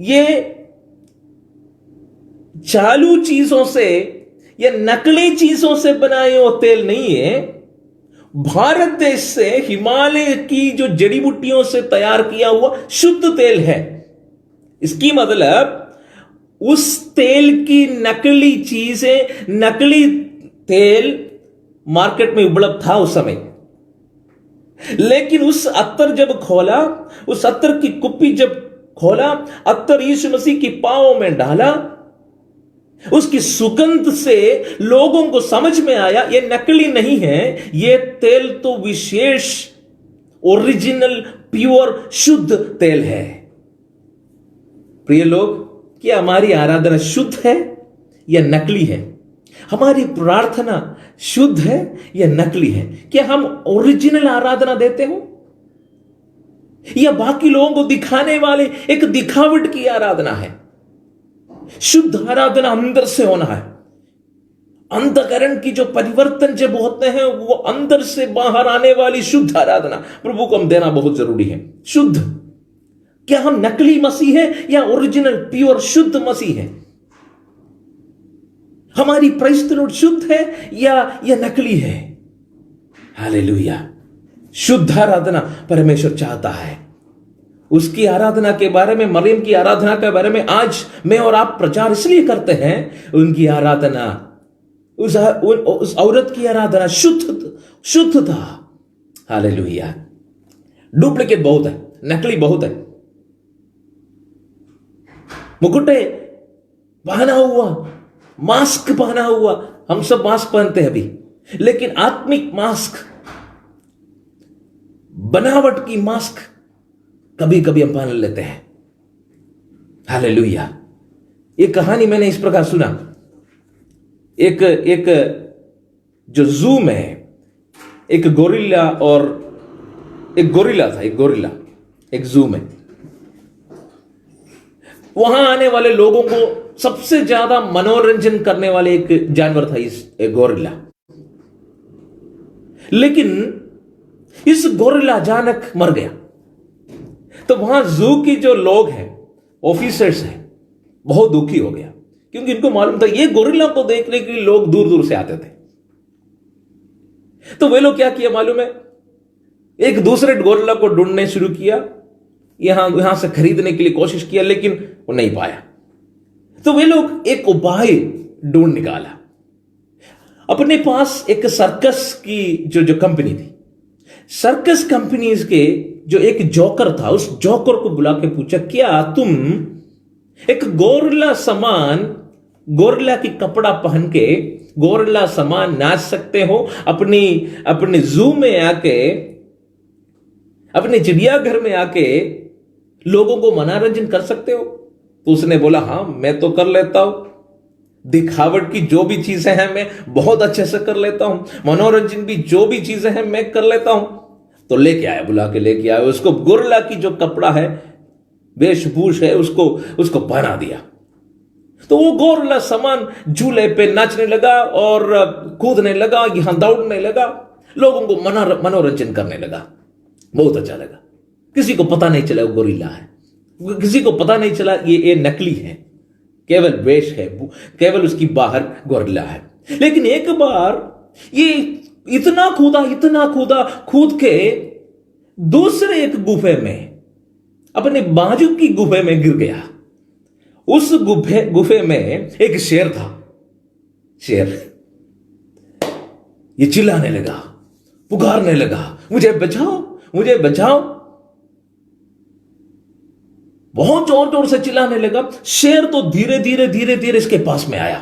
ये चालू चीजों से या नकली चीजों से बनाए वो तेल नहीं है। भारत देश से, हिमालय की जो जड़ी बूटियों से तैयार किया हुआ शुद्ध तेल है। इसकी मतलब उस तेल की नकली चीजें, नकली तेल मार्केट में उपलब्ध था उस समय, लेकिन उस अत्तर जब खोला, उस अत्तर की कुप्पी जब खोला, अत्तर यीशु मसीह की पांवों में डाला, उसकी सुगंध से लोगों को समझ में आया ये नकली नहीं है, ये तेल तो विशेष, ओरिजिनल, प्योर, शुद्ध तेल है। प्रिय लोग, क्या हमारी आराधना शुद्ध है या नकली है? हमारी प्रार्थना शुद्ध है या नकली है? क्या हम ओरिजिनल आराधना देते हो या बाकी लोगों को दिखाने वाले एक दिखावट की आराधना है? शुद्ध आराधना अंदर से होना है। अंतःकरण की जो परिवर्तन जब होते हैं, वो अंदर से बाहर आने वाली शुद्ध आराधना प्रभु को हम देना बहुत जरूरी है। शुद्ध, क्या हम नकली मसीह है या ओरिजिनल प्योर शुद्ध मसीह है? हमारी प्राइस शुद्ध है या नकली है? हालेलुया। शुद्ध आराधना परमेश्वर चाहता है। उसकी आराधना के बारे में, मरियम की आराधना के बारे में आज मैं और आप प्रचार इसलिए करते हैं, उनकी आराधना, उस औरत की आराधना शुद्ध था। हालेलुया। डुप्लीकेट बहुत है, नकली बहुत है। मुकुटे पहना हुआ, मास्क पहना हुआ, हम सब मास्क पहनते हैं अभी, लेकिन आत्मिक मास्क, बनावट की मास्क कभी कभी हम पहन लेते हैं। हालेलुया। एक कहानी मैंने इस प्रकार सुना। एक जो जू में एक गोरिल्ला और एक गोरिल्ला था, एक जू में। वहां आने वाले लोगों को सबसे ज्यादा मनोरंजन करने वाले एक जानवर था एक गोरिल्ला। लेकिन इस गोरिल्ला अचानक मर गया। तो वहां जू की जो लोग हैं, ऑफिसर्स हैं, बहुत दुखी हो गया क्योंकि इनको मालूम था ये गोरिल्ला को देखने के लिए लोग दूर दूर से आते थे। तो वे लोग क्या किया मालूम है, एक दूसरे गोरिल्ला को ढूंढने शुरू किया, यहां से खरीदने के लिए कोशिश किया, लेकिन वो नहीं पाया। तो वे लोग एक उपाय ढूंढ निकाला। अपने पास एक सर्कस की जो कंपनी थी, सर्कस कंपनीज के जो एक जोकर था, उस जोकर को बुला के पूछा, क्या तुम एक गोरिल्ला की कपड़ा पहन के गोरिल्ला समान नाच सकते हो, अपने जू में आके, अपने चिड़ियाघर में आके लोगों को मनोरंजन कर सकते हो? तो उसने बोला, हां मैं तो कर लेता हूं, दिखावट की जो भी चीजें हैं मैं बहुत अच्छे से कर लेता हूं, मनोरंजन भी जो भी चीजें हैं मैं कर लेता हूं। तो लेके आया, बुला के लेके आया, उसको गोरिल्ला की जो कपड़ा है, वेशभूष है, उसको पहना दिया। तो वो गोरिल्ला समान झूले पे नाचने लगा और कूदने लगा, यहां दौड़ने लगा, लोगों को मनोरंजन करने लगा। बहुत अच्छा लगा। किसी को पता नहीं चला वो गोरिल्ला है, किसी को पता नहीं चला ये नकली है, केवल वेश है, केवल उसकी बाहर गोरिल्ला है। लेकिन एक बार ये इतना कूदा, कूद के दूसरे एक गुफे में, अपने बाजू की गुफे में गिर गया। उस गुफे में एक शेर था। शेर ये चिल्लाने लगा, पुकारने लगा, मुझे बचाओ, मुझे बचाओ। बहुत जोर जोर से चिल्लाने लगा। शेर तो धीरे धीरे इसके पास में आया,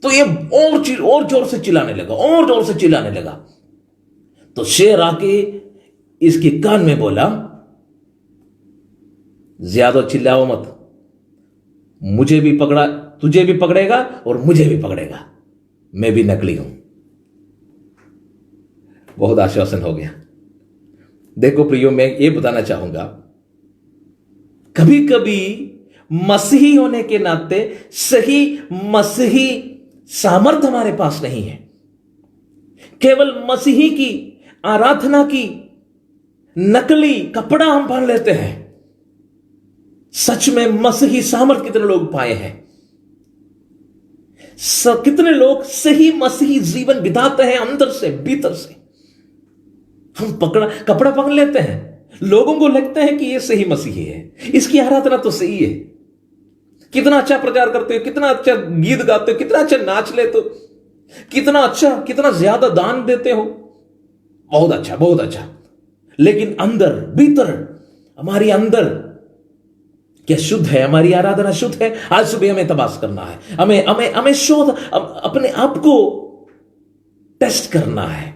तो ये और जोर से चिल्लाने लगा, और जोर से चिल्लाने लगा। तो शेर आके इसके कान में बोला, ज्यादा चिल्लाओ मत, मुझे भी पकड़ा, तुझे भी पकड़ेगा और मुझे भी पकड़ेगा, मैं भी नकली हूं। बहुत आश्वासन हो गया। देखो प्रियो, मैं ये बताना चाहूंगा, कभी कभी मसीही होने के नाते सही मसीही सामर्थ हमारे पास नहीं है। केवल मसीही की आराधना की नकली कपड़ा हम पहन लेते हैं। सच में मसीही सामर्थ कितने लोग पाए हैं? कितने लोग सही मसीही जीवन बिताते हैं? अंदर से भीतर से हम कपड़ा पहन लेते हैं, लोगों को लगता है कि ये सही मसीही है, इसकी आराधना तो सही है, कितना अच्छा प्रचार करते हो, कितना अच्छा गीत गाते हो, कितना अच्छा नाच लेते हो, कितना अच्छा, कितना ज्यादा दान देते हो, बहुत अच्छा, बहुत अच्छा। लेकिन अंदर भीतर, हमारी अंदर क्या शुद्ध है? हमारी आराधना शुद्ध है? आज सुबह हमें तलाश करना है, हमें शोध, अपने आप को टेस्ट करना है,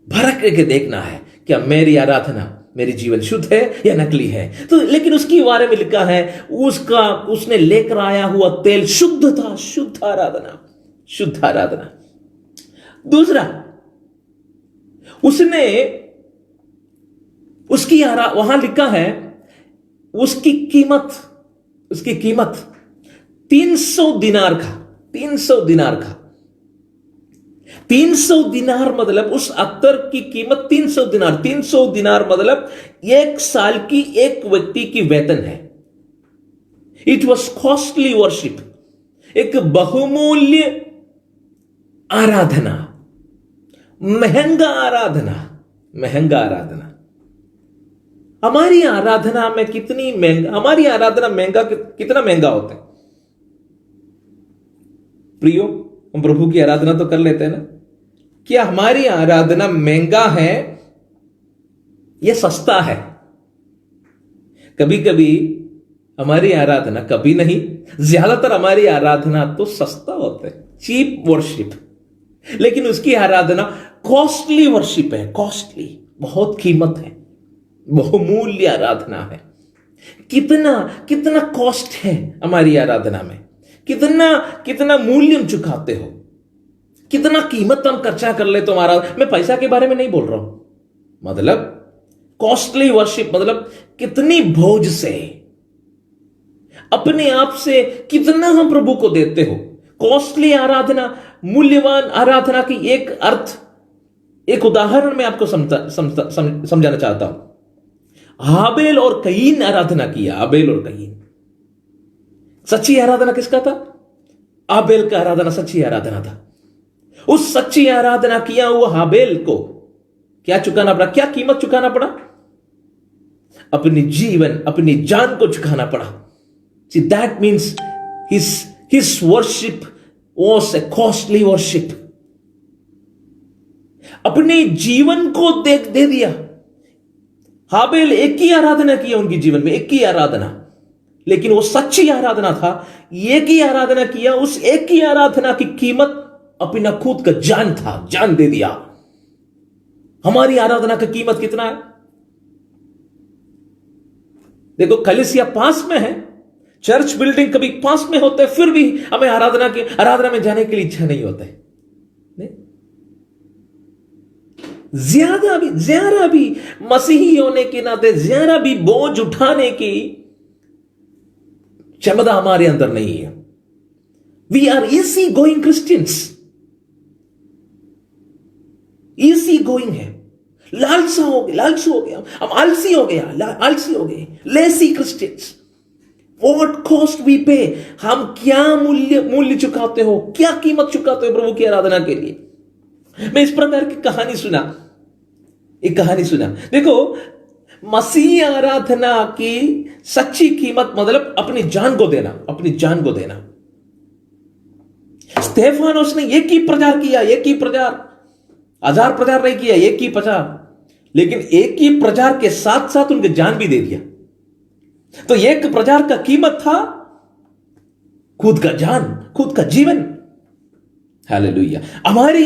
भरक के देखना है, क्या मेरी आराधना, मेरी जीवन शुद्ध है या नकली है? तो लेकिन उसके बारे में लिखा है, उसने लेकर आया हुआ तेल शुद्ध था, शुद्ध आराधना, शुद्ध आराधना। दूसरा, उसने वहां लिखा है, उसकी कीमत 300 दिनार का, 300 दिनार का। 300 दिनार मतलब उस अत्तर की कीमत 300 दिनार। 300 दिनार मतलब 1 साल की एक व्यक्ति की वेतन है। इट वॉज कॉस्टली वर्शिप, एक बहुमूल्य आराधना, महंगा आराधना, महंगा आराधना। हमारी आराधना में कितनी महंगा, हमारी आराधना कितना महंगा होता है? प्रियो, हम प्रभु की आराधना तो कर लेते हैं ना, क्या हमारी आराधना महंगा है या सस्ता है? कभी कभी हमारी आराधना, कभी नहीं, ज्यादातर हमारी आराधना तो सस्ता होता है, चीप वर्शिप। लेकिन उसकी आराधना कॉस्टली वर्शिप है, कॉस्टली, बहुत कीमत है, बहुमूल्य आराधना है। कितना कॉस्ट है हमारी आराधना में, कितना मूल्य हम चुकाते हो, कितना कीमत हम खर्चा कर ले तुम्हारा। मैं पैसा के बारे में नहीं बोल रहा हूं, मतलब कॉस्टली वर्शिप मतलब कितनी भोज से, अपने आप से कितना हम प्रभु को देते हो। कॉस्टली आराधना, मूल्यवान आराधना की एक अर्थ, एक उदाहरण मैं आपको समझाना चाहता हूं। हाबेल और कयीन आराधना किया, हाबेल और कयीन। सच्ची आराधना किसका था? आबेल का आराधना सच्ची आराधना था। उस सच्ची आराधना किया हुआ हाबेल को क्या चुकाना पड़ा? क्या कीमत चुकाना पड़ा? अपनी जीवन, अपनी जान को चुकाना पड़ा। See, that means his worship was a costly worship. अपने जीवन को दे दिया। हाबेल एक ही आराधना किया उनके जीवन में, एक ही आराधना, लेकिन वो सच्ची आराधना था। एक ही आराधना किया, उस एक ही आराधना की कीमत अपना खुद का जान था, जान दे दिया। हमारी आराधना का कीमत कितना है? देखो, कलीसिया पास में है, चर्च बिल्डिंग कभी पास में होते, फिर भी हमें आराधना में जाने के लिए इच्छा नहीं होता है। ज्यादा भी मसीही होने के नाते ज्यादा भी बोझ उठाने की क्षमता हमारे अंदर नहीं है। We are easy going Christians, easy going है। लालसा हो गया, हम आलसी हो गए, lazy Christians. What cost we pay, हम क्या मूल्य चुकाते हो, क्या कीमत चुकाते हो प्रभु की आराधना के लिए। मैं इस प्रकार की एक कहानी सुना। देखो, मसीह आराधना की सच्ची कीमत मतलब अपनी जान को देना। स्तेफानोस ने एक ही प्रचार किया, हजार प्रचार नहीं किया, एक ही प्रचार, लेकिन एक ही प्रचार के साथ साथ उनकी जान भी दे दिया। तो एक प्रचार का कीमत था खुद का जान, खुद का जीवन। हालेलुया। हमारी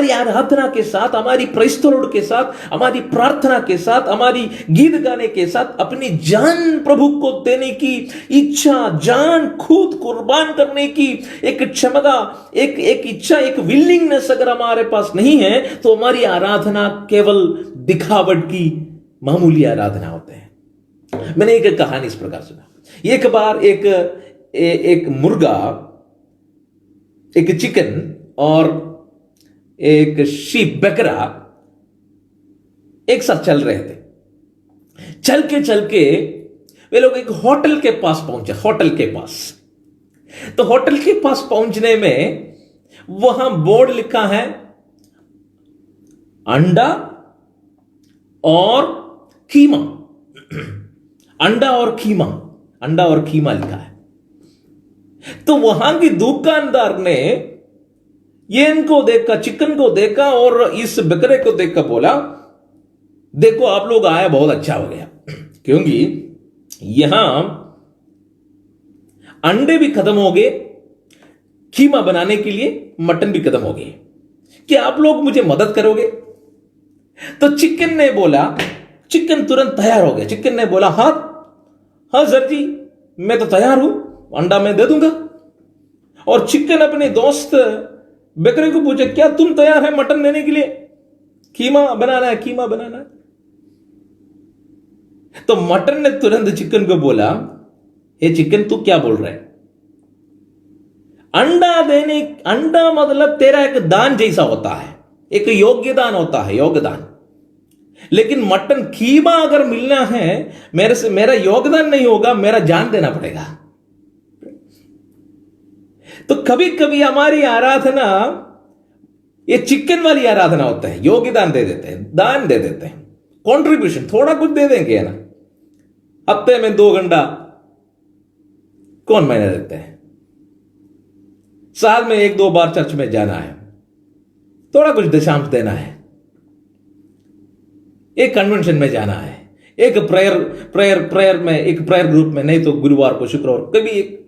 आराधना के साथ, हमारी प्रेस्तोड़ के साथ, हमारी प्रार्थना के साथ, हमारी गीत गाने के साथ अपनी जान प्रभु को देने की इच्छा, जान खुद कुर्बान करने की एक क्षमता, एक इच्छा, एक विलिंगनेस अगर हमारे पास नहीं है, तो हमारी आराधना केवल दिखावट की मामूली आराधना होते हैं। मैंने एक कहानी इस प्रकार सुना। एक बार एक मुर्गा, एक चिकन और एक शीप, बकरा एक साथ चल रहे थे। चल के वे लोग एक होटल के पास पहुंचे। तो होटल के पास पहुंचने में वहां बोर्ड लिखा है अंडा और कीमा। अंडा और कीमा लिखा है। तो वहां की दुकानदार ने ये इनको देखा, चिकन को देखा और इस बकरे को देखकर बोला, देखो आप लोग आए, बहुत अच्छा हो गया, क्योंकि यहां अंडे भी खत्म हो गए, कीमा बनाने के लिए मटन भी खत्म हो गए, क्या आप लोग मुझे मदद करोगे? तो चिकन तुरंत तैयार हो गया। चिकन ने बोला, हाँ सर जी, मैं तो तैयार हूं, अंडा मैं दे दूंगा। और चिकन अपने दोस्त बकरे को पूछे, क्या तुम तैयार है मटन देने के लिए? कीमा बनाना है। तो मटन ने तुरंत चिकन को बोला, हे चिकन, तू क्या बोल रहा है? अंडा मतलब तेरा एक दान जैसा होता है, एक योगदान होता है, योगदान। लेकिन मटन कीमा अगर मिलना है, मेरा योगदान नहीं होगा, मेरा जान देना पड़ेगा। तो कभी कभी हमारी आराधना ये चिकन वाली आराधना होता है, योगदान दे देते हैं, दान दे देते हैं, कंट्रीब्यूशन थोड़ा कुछ दे देंगे, है ना। हफ्ते में 2 घंटा कौन महीने देते हैं? साल में 1-2 बार चर्च में जाना है, थोड़ा कुछ दशांश देना है, एक कन्वेंशन में जाना है, एक प्रेयर में, एक प्रेयर ग्रुप में, नहीं तो गुरुवार को, शुक्रवार कभी एक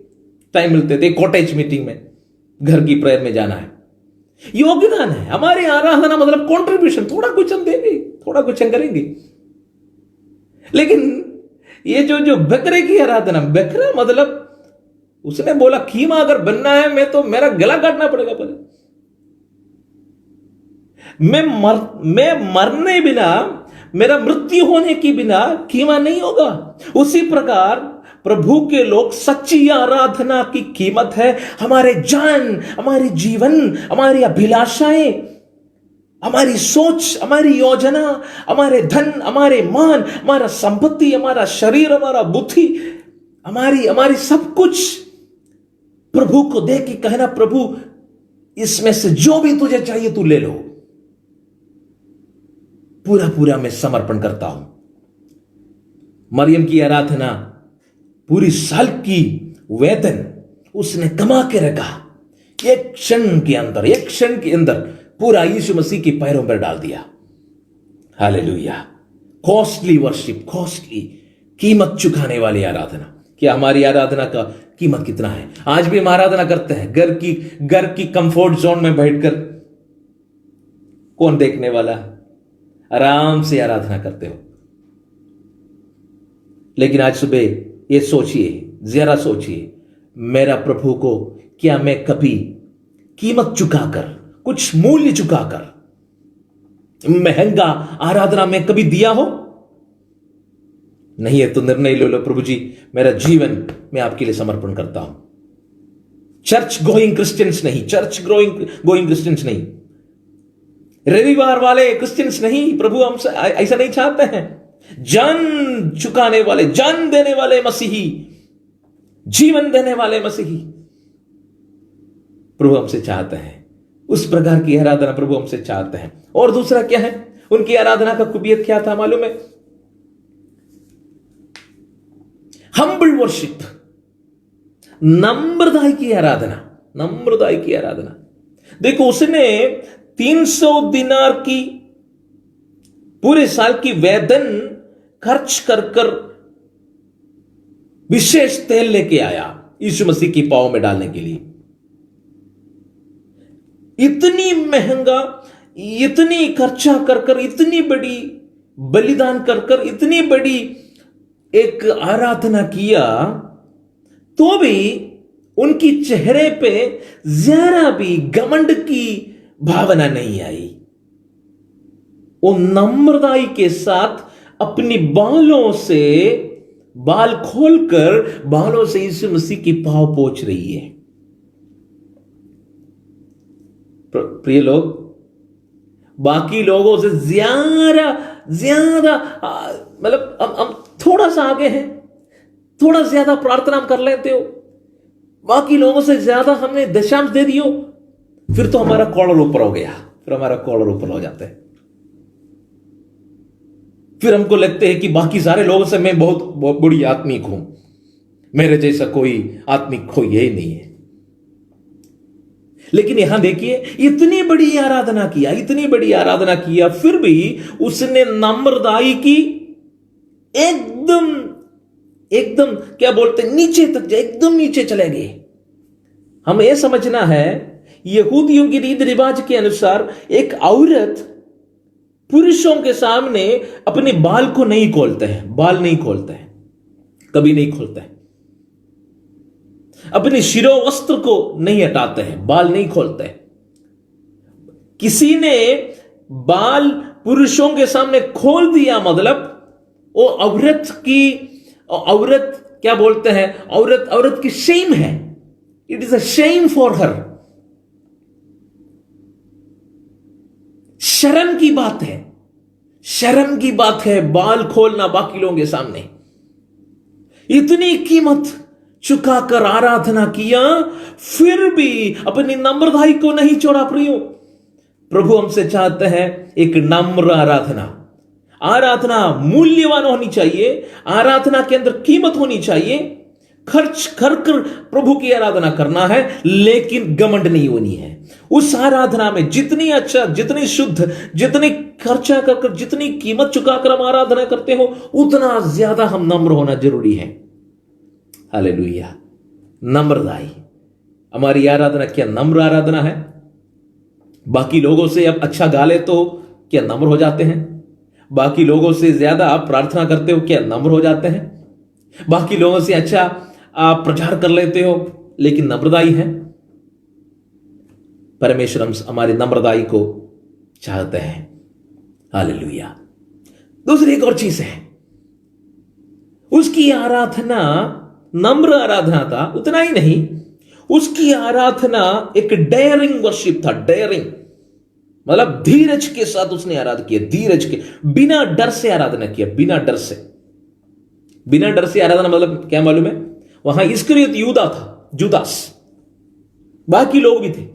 टाइम मिलते थे, कॉटेज मीटिंग में, घर की प्रेयर में जाना है। योगदान है हमारी आराधना, मतलब कंट्रीब्यूशन, थोड़ा कुछ हम देंगे, थोड़ा कुछ हम करेंगे। लेकिन ये जो बकरे की आराधना, बकरा मतलब उसने बोला कीमा अगर बनना है, मेरा गला काटना पड़ेगा पहले, मैं मरने बिना, मेरा मृत्यु होने की बिना कीमा नहीं होगा। उसी प्रकार प्रभु के लोग, सच्ची आराधना की कीमत है हमारे जान, हमारे जीवन, हमारी अभिलाषाएं, हमारी सोच, हमारी योजना, हमारे धन, हमारे मान, हमारा संपत्ति, हमारा शरीर, हमारा बुद्धि, हमारी हमारी सब कुछ प्रभु को देख के कहना, प्रभु इसमें से जो भी तुझे चाहिए तू ले लो, पूरा पूरा मैं समर्पण करता हूं। मरियम की आराधना पूरी साल की वेतन उसने कमा के रखा, एक क्षण के अंदर पूरा यीशु मसीह के पैरों पर डाल दिया। हालेलुया। कॉस्टली वर्शिप, कॉस्टली, कीमत चुकाने वाली आराधना। क्या हमारी आराधना का कीमत कितना है? आज भी हम आराधना करते हैं घर की कंफर्ट जोन में बैठकर। कौन देखने वाला? आराम से आराधना करते हो। लेकिन आज सुबह ये सोचिए, जरा सोचिए, मेरा प्रभु को क्या मैं कभी कीमत चुकाकर, कुछ मूल्य चुकाकर, महंगा आराधना में कभी दिया हो? नहीं है तो निर्णय ले लो, प्रभु जी मेरा जीवन मैं आपके लिए समर्पण करता हूं। चर्च गोइंग क्रिश्चियंस नहीं, चर्च गोइंग क्रिश्चियंस नहीं, रविवार वाले क्रिश्चियंस नहीं। प्रभु हमसे ऐसा नहीं चाहते हैं। जान चुकाने वाले, जान देने वाले मसीही, जीवन देने वाले मसीही प्रभु हमसे चाहते हैं। उस प्रकार की आराधना प्रभु हमसे चाहते हैं। और दूसरा क्या है? उनकी आराधना का कुबियत क्या था मालूम है? हम्बल वर्शिप, नम्रताई की आराधना, नम्रताई की आराधना। देखो, उसने 300 दिनार की पूरे साल की वेतन खर्च कर विशेष तेल लेके आया यीशु मसीह की पांव में डालने के लिए। इतनी महंगा, इतनी खर्चा कर इतनी बड़ी बलिदान कर इतनी बड़ी एक आराधना किया, तो भी उनकी चेहरे पे जरा भी घमंड की भावना नहीं आई। वो नम्रताई के साथ अपनी बाल खोलकर बालों से यीशु मसीह की पांव पोंछ रही है। प्रिय लोग, बाकी लोगों से ज्यादा मतलब हम थोड़ा सा आगे हैं, थोड़ा ज्यादा प्रार्थना कर लेते हो, बाकी लोगों से ज्यादा हमने दशांश दे दियो, फिर तो हमारा कॉलर ऊपर हो गया, फिर हमारा कॉलर ऊपर हो जाता है। फिर हमको लगते हैं कि बाकी सारे लोगों से मैं बहुत बड़ी आत्मिक हूं, मेरे जैसा कोई आत्मिक कोई यही नहीं है। लेकिन यहां देखिए, इतनी बड़ी आराधना किया, फिर भी उसने नम्रताई की, एकदम क्या बोलते, नीचे तक जाए, एकदम नीचे चले गए। हमें यह समझना है, यहूदियों की रीति रिवाज के अनुसार एक औरत पुरुषों के सामने अपने बाल को नहीं खोलते हैं, कभी नहीं खोलते हैं। अपने शिरो वस्त्र को नहीं हटाते हैं, बाल नहीं खोलते हैं। किसी ने बाल पुरुषों के सामने खोल दिया, मतलब वो औरत क्या बोलते हैं, औरत की शेम है। It is a shame for her. शर्म की बात है बाल खोलना बाकी लोगों के सामने। इतनी कीमत चुकाकर आराधना किया, फिर भी अपनी नम्रताई को नहीं छोड़ा। प्रियो, प्रभु हमसे चाहते हैं एक नम्र आराधना मूल्यवान होनी चाहिए, आराधना के अंदर कीमत होनी चाहिए। खर्च कर प्रभु की आराधना करना है, लेकिन घमंड नहीं होनी है। उस आराधना में जितनी अच्छा, जितनी शुद्ध, जितनी खर्चा कर, जितनी कीमत चुकाकर हम आराधना करते हो, उतना ज्यादा हम नम्र होना जरूरी है। हालेलुया। नम्रताई, हमारी आराधना क्या नम्र आराधना है? बाकी लोगों से अब अच्छा गा ले तो क्या नम्र हो जाते हैं? बाकी लोगों से ज्यादा आप प्रार्थना करते हो, क्या नम्र हो जाते हैं? बाकी लोगों से अच्छा आप प्रचार कर लेते हो, लेकिन नम्रताई है? परमेश्वर हमारी नम्रताई को चाहते हैं। हालेलुया। दूसरी एक और चीज है, उसकी आराधना नम्र आराधना था। उतना ही नहीं, उसकी आराधना एक डेयरिंग वर्शिप था। डेयरिंग मतलब धीरज के साथ उसने आराधना किया, धीरज के, बिना डर से आराधना किया, बिना डर से आराधना मतलब क्या मालूम है? वहां इस्करियोत यूदा था, जुदास, बाकी लोग भी थे,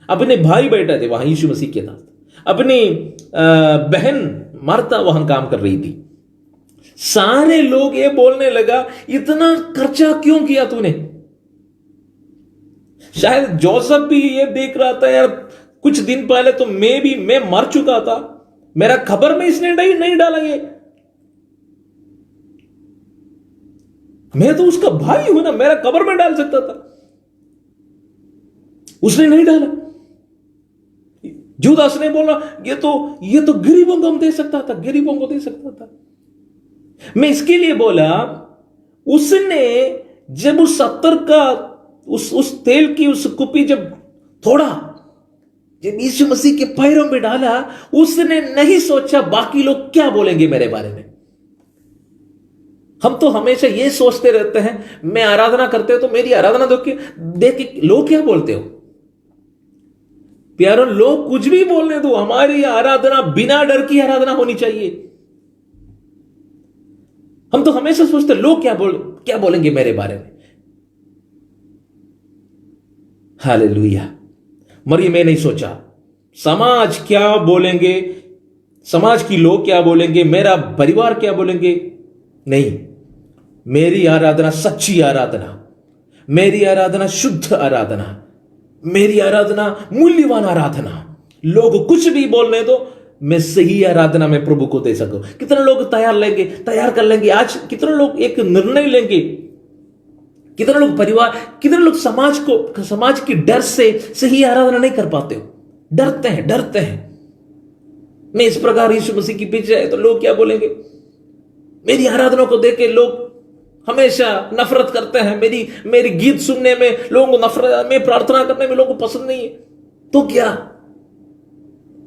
अपने भाई बेटा थे वहां यीशु मसीह के साथ, अपनी बहन मार्ता वहां काम कर रही थी। सारे लोग ये बोलने लगा, इतना खर्चा क्यों किया तूने? शायद जोसेफ भी ये देख रहा था, यार कुछ दिन पहले तो मैं मर चुका था, मेरा खबर में इसने नहीं डाला, ये मैं तो उसका भाई हूं ना, मेरा कब्र में डाल सकता था, उसने नहीं डाला। जुदास ने बोला, ये तो गरीबों को हम दे सकता था, गरीबों को दे सकता था। मैं इसके लिए बोला, उसने जब उस 70 का उस तेल की उस कुप्पी जब थोड़ा जब यीशु मसीह के पैरों में डाला, उसने नहीं सोचा बाकी लोग क्या बोलेंगे मेरे बारे में। हम तो हमेशा ये सोचते रहते हैं, मैं आराधना करते हो तो मेरी आराधना देख के लोग क्या बोलते हो। प्यारों, लोग कुछ भी बोलने दो, हमारी आराधना बिना डर की आराधना होनी चाहिए। हम तो हमेशा सोचते लोग क्या बोलेंगे मेरे बारे में। हालेलुया। मरियम ने नहीं सोचा समाज क्या बोलेंगे, समाज की लोग क्या बोलेंगे, मेरा परिवार क्या बोलेंगे। नहीं, मेरी आराधना सच्ची आराधना, मेरी आराधना शुद्ध आराधना, मेरी आराधना मूल्यवान आराधना। लोग कुछ भी बोलने दो, मैं सही आराधना में प्रभु को दे सकूं। कितने लोग तैयार कर लेंगे आज, कितने लोग एक निर्णय लेंगे, कितने लोग परिवार, कितने लोग समाज की डर से सही आराधना नहीं कर पाते हो, डरते हैं। मैं इस प्रकार यीशु मसीह के पीछे है तो लोग क्या बोलेंगे। मेरी आराधना को देख के लोग हमेशा नफरत करते हैं, मेरी गीत सुनने में लोगों को नफरत, मैं प्रार्थना करने में लोगों को पसंद नहीं है, तो क्या।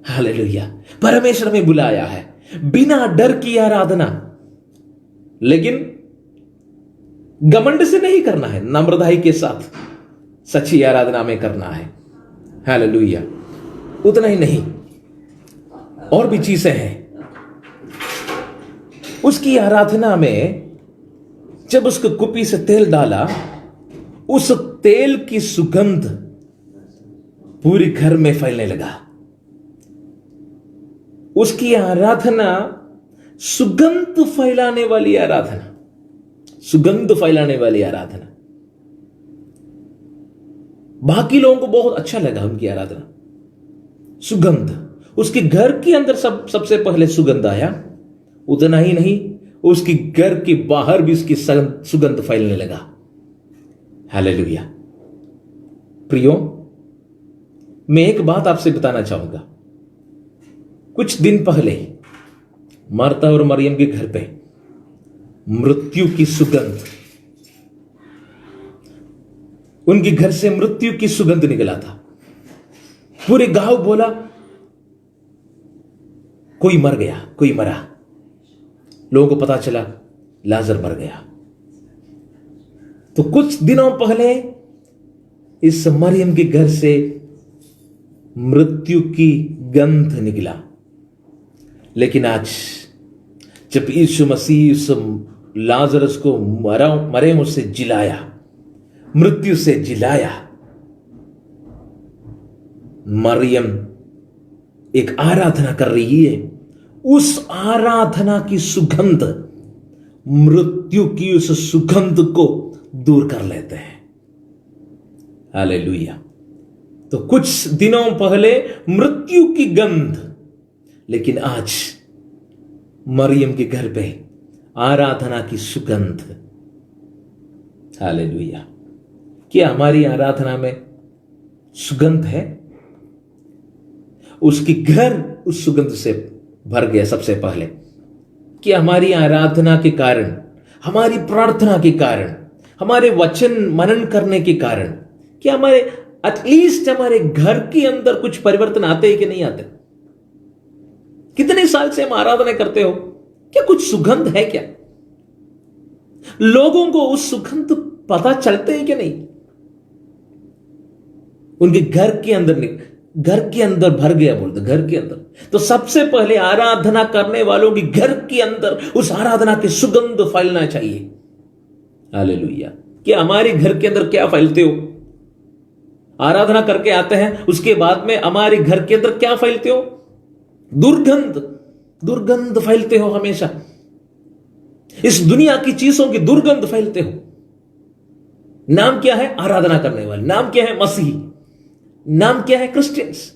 हालेलुया। परमेश्वर ने बुलाया है बिना डर की आराधना, लेकिन घमंड से नहीं करना है, नम्रताई के साथ सच्ची आराधना में करना है। हालेलुया। उतना ही नहीं, और भी चीजें हैं। उसकी आराधना में जब उसको कुप्पी से तेल डाला, उस तेल की सुगंध पूरे घर में फैलने लगा। उसकी आराधना सुगंध फैलाने वाली आराधना, सुगंध फैलाने वाली आराधना। बाकी लोगों को बहुत अच्छा लगा उनकी आराधना, सुगंध। उसके घर के अंदर सबसे पहले सुगंध आया। उतना ही नहीं, उसकी घर के बाहर भी उसकी सुगंध फैलने लगा। हालेलुया। प्रियो, मैं एक बात आपसे बताना चाहूंगा। कुछ दिन पहले मार्ता और मरियम के घर पे मृत्यु की सुगंध, उनके घर से मृत्यु की सुगंध निकला था। पूरे गांव बोला कोई मर गया, कोई मरा। लोगों को पता चला लाजर मर गया। तो कुछ दिनों पहले इस मरियम के घर से मृत्यु की गंध निकला। लेकिन आज जब यीशु मसीह उस लाजरस को मरे मुझसे जिलाया, मृत्यु से जिलाया, मरियम एक आराधना कर रही है। उस आराधना की सुगंध मृत्यु की उस सुगंध को दूर कर लेते हैं। हालेलुया। तो कुछ दिनों पहले मृत्यु की गंध, लेकिन आज मरियम के घर पे आराधना की सुगंध। हालेलुया। क्या हमारी आराधना में सुगंध है? उसकी घर उस सुगंध से भर गया। सबसे पहले कि हमारी आराधना के कारण, हमारी प्रार्थना के कारण, हमारे वचन मनन करने के कारण, क्या हमारे एटलीस्ट हमारे घर के अंदर कुछ परिवर्तन आते हैं कि नहीं आते? कितने साल से हम आराधना करते हो, क्या कुछ सुगंध है? क्या लोगों को उस सुगंध पता चलते हैं कि नहीं? उनके घर के अंदर भर गया, बोलते घर के अंदर। तो सबसे पहले आराधना करने वालों की घर के अंदर उस आराधना की सुगंध फैलना चाहिए। हालेलुया। कि हमारे घर के अंदर क्या फैलते हो। आराधना करके आते हैं, उसके बाद में हमारे घर के अंदर क्या फैलते हो? दुर्गंध, दुर्गंध फैलते हो हमेशा। इस दुनिया की चीजों की दुर्गंध फैलते हो। नाम क्या है? आराधना करने वाले। नाम क्या है? मसीही। नाम क्या है? क्रिश्चियंस।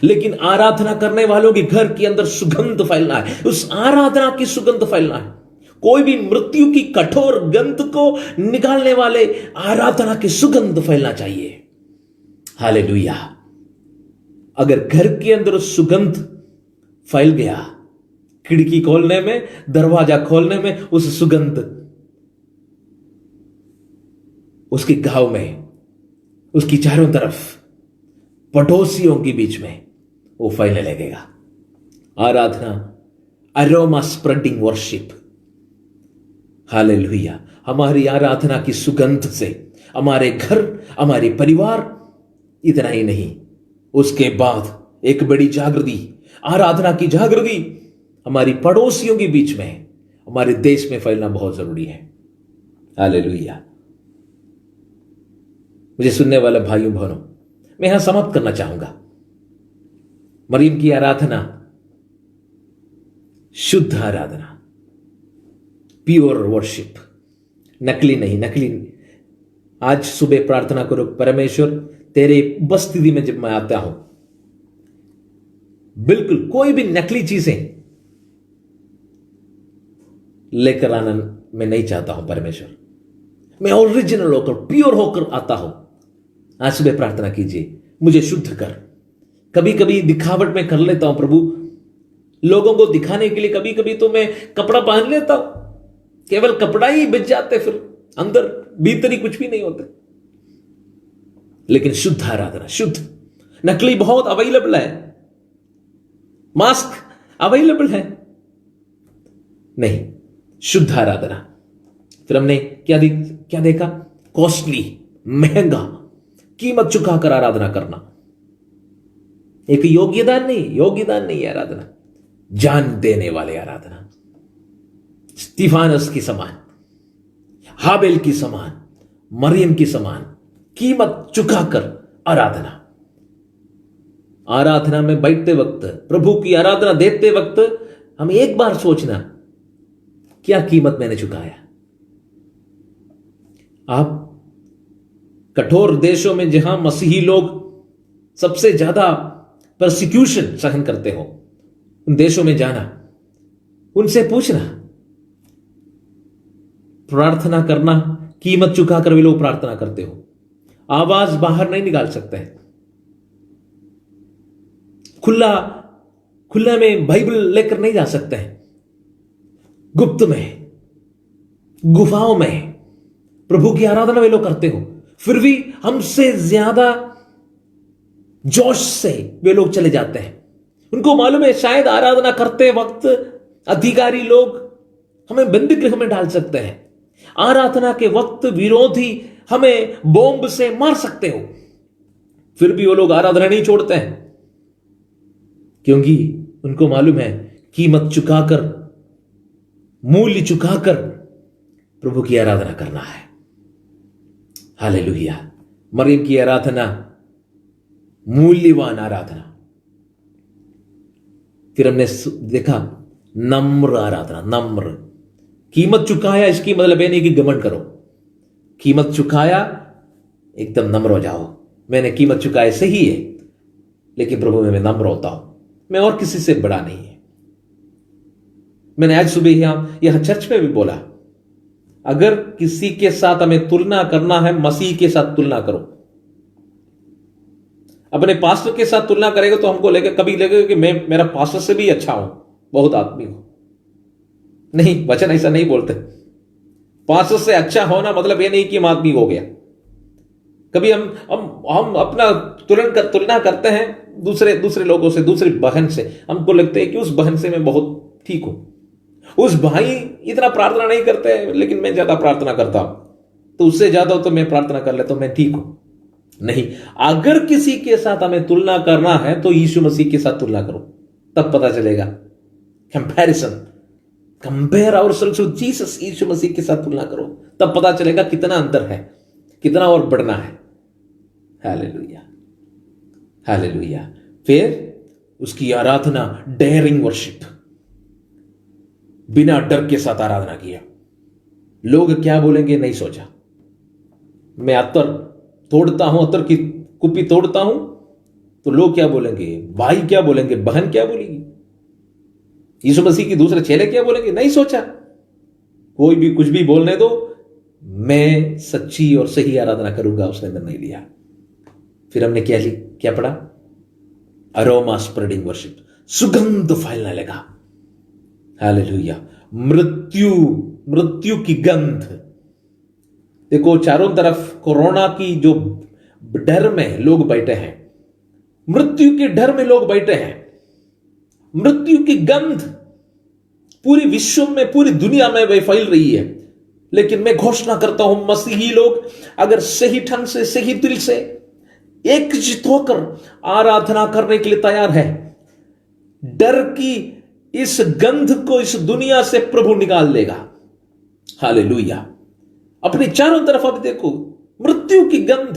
लेकिन आराधना करने वालों के घर के अंदर सुगंध फैलना है, उस आराधना की सुगंध फैलना है। कोई भी मृत्यु की कठोर गंध को निकालने वाले आराधना की सुगंध फैलना चाहिए। हालेलुया। अगर घर के अंदर सुगंध फैल गया, खिड़की खोलने में, दरवाजा खोलने में उस सुगंध, उसके गांव में, उसकी चारों तरफ, पड़ोसियों के बीच में वो फैलने लगेगा। आराधना, अरोमा स्प्रेडिंग वर्शिप। हालेलुया। हमारी आराधना की सुगंध से हमारे घर, हमारे परिवार, इतना ही नहीं, उसके बाद एक बड़ी जागृति, आराधना की जागृति हमारी पड़ोसियों के बीच में, हमारे देश में फैलना बहुत जरूरी है। हालेलुया। मुझे सुनने वाले भाइयों बहनों, मैं यहां समाप्त करना चाहूंगा। मरियम की आराधना शुद्ध आराधना, प्योर वर्शिप, नकली नहीं, नकली नहीं। आज सुबह प्रार्थना करो, परमेश्वर तेरे उपस्थिति में जब मैं आता हूं, बिल्कुल कोई भी नकली चीजें लेकर आना मैं नहीं चाहता हूं। परमेश्वर, मैं ओरिजिनल होकर, प्योर होकर आता हूं। आज सुबह प्रार्थना कीजिए, मुझे शुद्ध कर। कभी कभी दिखावट में कर लेता हूं प्रभु, लोगों को दिखाने के लिए कभी कभी तो मैं कपड़ा पहन लेता हूं, केवल कपड़ा ही बिच जाते, फिर अंदर भीतरी कुछ भी नहीं होते। लेकिन शुद्ध आराधना, शुद्ध। नकली बहुत अवेलेबल है, मास्क अवेलेबल है, नहीं, शुद्ध आराधना। फिर हमने क्या देखा? कॉस्टली, महंगा, कीमत चुकाकर आराधना करना। एक योग्यदान नहीं है आराधना, जान देने वाले आराधना। स्तिफानस की समान, हाबेल की समान, मरियम की समान कीमत चुकाकर आराधना। आराधना में बैठते वक्त, प्रभु की आराधना देते वक्त हम एक बार सोचना, क्या कीमत मैंने चुकाया। आप कठोर देशों में जहां मसीही लोग सबसे ज्यादा परसिक्यूशन सहन करते हो, उन देशों में जाना, उनसे पूछना, प्रार्थना करना, कीमत चुकाकर वे लोग प्रार्थना करते हो। आवाज बाहर नहीं निकाल सकते हैं, खुला में बाइबल लेकर नहीं जा सकते हैं, गुप्त में, गुफाओं में प्रभु की आराधना वे लोग करते हो। फिर भी हमसे ज्यादा जोश से वे लोग चले जाते हैं। उनको मालूम है शायद आराधना करते वक्त अधिकारी लोग हमें बंदी गृह में डाल सकते हैं, आराधना के वक्त विरोधी हमें बॉम्ब से मार सकते हो। फिर भी वो लोग आराधना नहीं छोड़ते हैं, क्योंकि उनको मालूम है कीमत चुकाकर, मूल्य चुकाकर प्रभु की आराधना करना है। हालेलुया। मरियम की आराधना मूल्यवान आराधना। फिर हमने देखा नम्र आराधना, नम्र। कीमत चुकाया, इसकी मतलब ये नहीं कि घमंड करो। कीमत चुकाया, एकदम नम्र हो जाओ। मैंने कीमत चुकाया, सही है, लेकिन प्रभु में मैं नम्र होता हूं, मैं और किसी से बड़ा नहीं है। मैंने आज सुबह यहां चर्च में भी बोला, अगर किसी के साथ हमें तुलना करना है, मसीह के साथ तुलना करो। अपने पास्टर के साथ तुलना करेगा तो हमको कभी लगेगा कि मैं मेरा पास्टर से भी अच्छा हूं, बहुत आदमी हूं। नहीं, वचन ऐसा नहीं बोलते। पास्टर से अच्छा होना मतलब ये नहीं कि हम आदमी हो गया। कभी हम अपना तुलना करते हैं दूसरे लोगों से, दूसरी बहन से। हमको लगता है कि उस बहन से मैं बहुत ठीक हूं, उस भाई इतना प्रार्थना नहीं करते हैं लेकिन मैं ज्यादा प्रार्थना करता हूं, तो उससे ज्यादा तो मैं प्रार्थना कर लेता हूं, मैं ठीक हूं। नहीं, अगर किसी के साथ हमें तुलना करना है तो यीशु मसीह के साथ तुलना करो, तब पता चलेगा। Comparison, compare ourselves with Jesus, यीशु मसीह के साथ तुलना करो, तब पता चलेगा कितना अंतर है, कितना और बढ़ना है। Hallelujah, hallelujah. फिर उसकी आराधना डेयरिंग वर्शिप, बिना डर के साथ आराधना किया। लोग क्या बोलेंगे नहीं सोचा। मैं अत्तर तोड़ता हूं, अत्तर की कुप्पी तोड़ता हूं, तो लोग क्या बोलेंगे, भाई क्या बोलेंगे, बहन क्या बोलेगी, यीशु मसीह की दूसरे चेले क्या बोलेंगे, नहीं सोचा। कोई भी कुछ भी बोलने दो, मैं सच्ची और सही आराधना करूंगा, उसने निर्णय लिया। फिर हमने क्या पढ़ा, अरोमा स्प्रेडिंग वर्शिप, सुगंध फैलने लगा। हालेलुया। मृत्यु की गंध। देखो चारों तरफ कोरोना की जो डर में लोग बैठे हैं, मृत्यु के डर में लोग बैठे हैं। मृत्यु की गंध पूरी विश्व में, पूरी दुनिया में वह फैल रही है। लेकिन मैं घोषणा करता हूं, मसीही लोग अगर सही ढंग से, सही दिल से एकजुट होकर आराधना करने के लिए तैयार है, डर की इस गंध को इस दुनिया से प्रभु निकाल देगा। हालेलुया। अपनी चारों तरफ अब देखो, मृत्यु की गंध,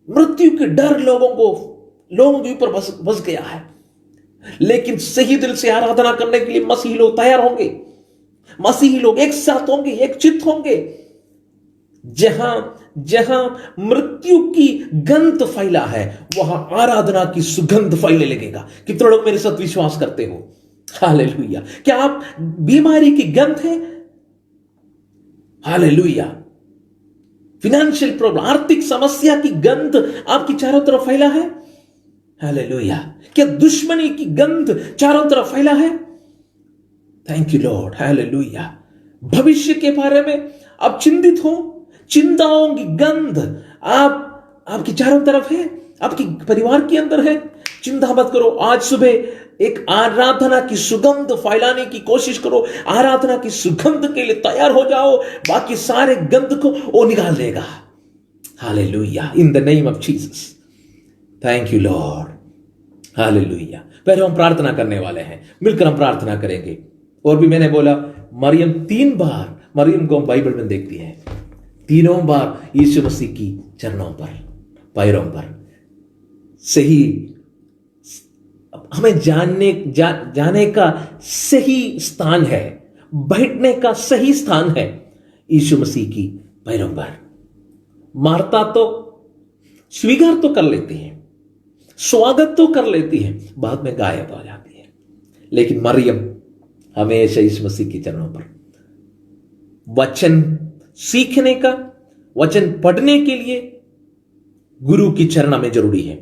मृत्यु के डर लोगों के ऊपर बस गया है। लेकिन सही दिल से आराधना करने के लिए मसीही लोग तैयार होंगे, मसीही लोग एक साथ होंगे, एक चित्त होंगे। जहां मृत्यु की गंध फैला है, वहां आराधना की सुगंध फैलने लगेगा। कितने लोग मेरे साथ विश्वास करते हो? हालेलुया। क्या आप बीमारी की गंध है? हालेलुया। फिनेंशियल प्रॉब्लम, आर्थिक समस्या की गंध आपकी चारों तरफ फैला है? हालेलुया। क्या दुश्मनी की गंध चारों तरफ फैला है? Thank you Lord. हालेलुया। भविष्य के बारे में आप चिंतित हो, चिंताओं की गंध आपकी चारों तरफ है, आपके परिवार के अंदर है। चिंता मत करो, आज सुबह एक आराधना की सुगंध फैलाने की कोशिश करो। आराधना की सुगंध के लिए तैयार हो जाओ, बाकी सारे गंध को वो निकाल देगा। Hallelujah. In the name of Jesus. Thank you Lord. Hallelujah. पहले हम प्रार्थना करने वाले हैं, मिलकर हम प्रार्थना करेंगे। और भी मैंने बोला, मरियम 3 बार, मरियम को हम बाइबल में देखती हैं, 3 बार यीशु मसीह की चरणों पर, पैरों पर सही हमें जाने का सही स्थान है, बैठने का सही स्थान है यीशु मसीह की पैरों पर। मार्ता तो स्वीकार तो कर लेती है, स्वागत तो कर लेती है, बाद में गायब हो जाती है। लेकिन मरियम हमेशा यीशु मसीह के चरणों पर। वचन सीखने का, वचन पढ़ने के लिए गुरु की चरण हमें जरूरी है।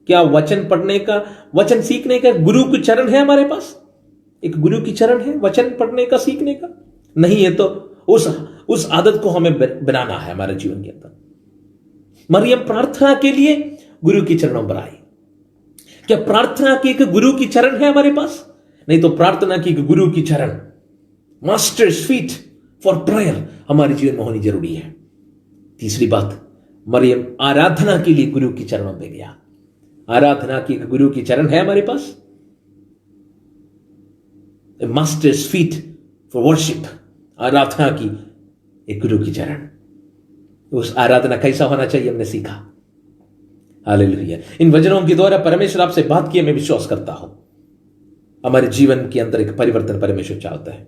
क्या वचन पढ़ने का, वचन सीखने का गुरु की चरण है हमारे पास? एक गुरु की चरण है वचन पढ़ने का, सीखने का? नहीं है तो उस आदत को हमें बनाना है हमारे जीवन के अंदर। मरियम प्रार्थना के लिए गुरु की चरणों पर आई। क्या प्रार्थना की एक गुरु की चरण है हमारे पास? नहीं तो प्रार्थना की एक गुरु की चरण, मास्टर्स फीट फॉर प्रेयर हमारे जीवन में होनी जरूरी है। तीसरी बात, मरियम आराधना के लिए गुरु की चरणों पे गया। आराधना की एक गुरु की चरण है हमारे पास, मास्टर्स फीट फॉर वर्शिप, आराधना की एक गुरु की चरण। उस आराधना कैसा होना चाहिए हमने सीखा। हालेलुया। इन वचनों के द्वारा परमेश्वर आपसे बात किए मैं विश्वास करता हूं, हमारे जीवन के अंदर एक परिवर्तन परमेश्वर चाहता है।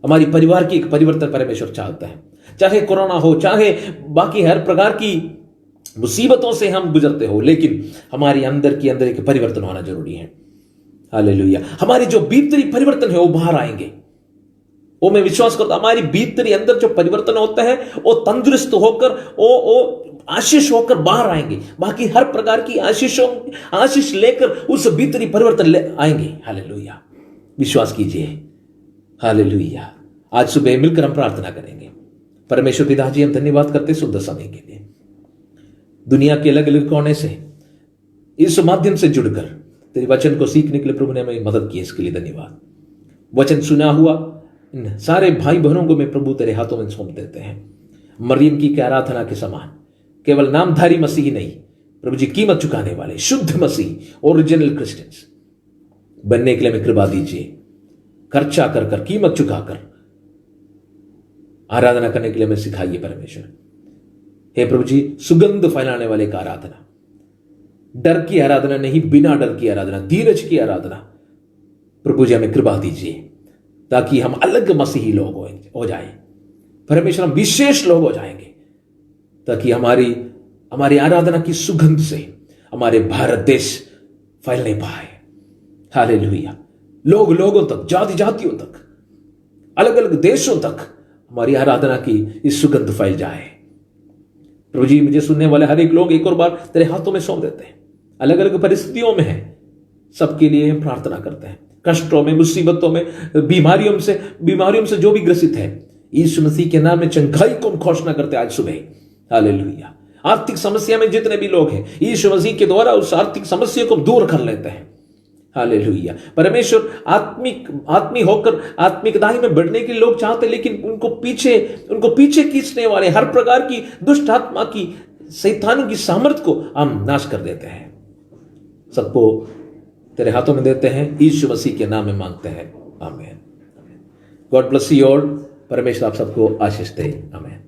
हमारी परिवार की एक परिवर्तन परमेश्वर चाहता है। चाहे कोरोना हो, चाहे बाकी हर प्रकार की मुसीबतों से हम गुजरते हो, लेकिन हमारी अंदर के अंदर एक परिवर्तन होना जरूरी है। हालेलुया। हमारी जो भीतरी परिवर्तन है वो बाहर आएंगे। वो मैं विश्वास करता हूं, हमारी भीतरी अंदर जो परिवर्तन होता है वो तंदुरुस्त होकर, वो आशीष होकर बाहर आएंगे। बाकी हर प्रकार की आशीष लेकर उस भीतरी परिवर्तन आएंगे। हालेलुया। विश्वास कीजिए। हालेलुया। आज सुबह मिलकर हम प्रार्थना करेंगे। परमेश्वर पिताजी, हम धन्यवाद करते सुंदर समय के लिए। दुनिया के अलग अलग कोने से इस माध्यम से जुड़कर तेरे वचन को सीखने के लिए प्रभु ने हमें मदद की, इसके लिए धन्यवाद। वचन सुना हुआ इन सारे भाई बहनों को मैं प्रभु तेरे हाथों में सौंप देते हैं। मरियम की आराधना के समान केवल नामधारी मसीही नहीं, प्रभु जी कीमत चुकाने वाले शुद्ध मसीह, ओरिजिनल क्रिश्चियंस बनने के लिए हमें कृपा दीजिए। खर्चा कर कीमत चुकाकर आराधना करने के लिए हमें सिखाइए परमेश्वर। हे प्रभु जी, सुगंध फैलाने वाले का आराधना, डर की आराधना नहीं, बिना डर की आराधना, धीरज की आराधना। प्रभु जी हमें कृपा दीजिए ताकि हम अलग मसीही लोग हो जाएं। परमेश्वर, हम विशेष लोग हो जाएंगे ताकि हमारी आराधना की सुगंध से हमारे भारत देश फैलने पाए। हालेलुया। लोगों तक, जाति जातियों तक, अलग अलग देशों तक हमारी आराधना की इस सुगंध फैल जाए। प्रभु जी, मुझे सुनने वाले हर एक लोग एक और बार तेरे हाथों में सौंप देते हैं। अलग अलग परिस्थितियों में है, सबके लिए हम प्रार्थना करते हैं। कष्टों में, मुसीबतों में, बीमारियों से जो भी ग्रसित है, यीशु मसीह के नाम में चंगाई को हम घोषणा करते हैं आज सुबह। हालेलुया। आर्थिक समस्या में जितने भी लोग हैं, यीशु मसीह के द्वारा उस आर्थिक समस्या को दूर कर लेते हैं। हालेलुया। परमेश्वर, आत्मिक होकर आत्मिकताई में बढ़ने के लोग चाहते, लेकिन उनको पीछे खींचने वाले हर प्रकार की दुष्ट आत्मा की, शैतानों की सामर्थ्य को हम नाश कर देते हैं। सबको तेरे हाथों में देते हैं, यीशु मसीह के नाम में मांगते हैं। आमीन। God bless you all. परमेश्वर आप सबको आशीष दे। आमीन।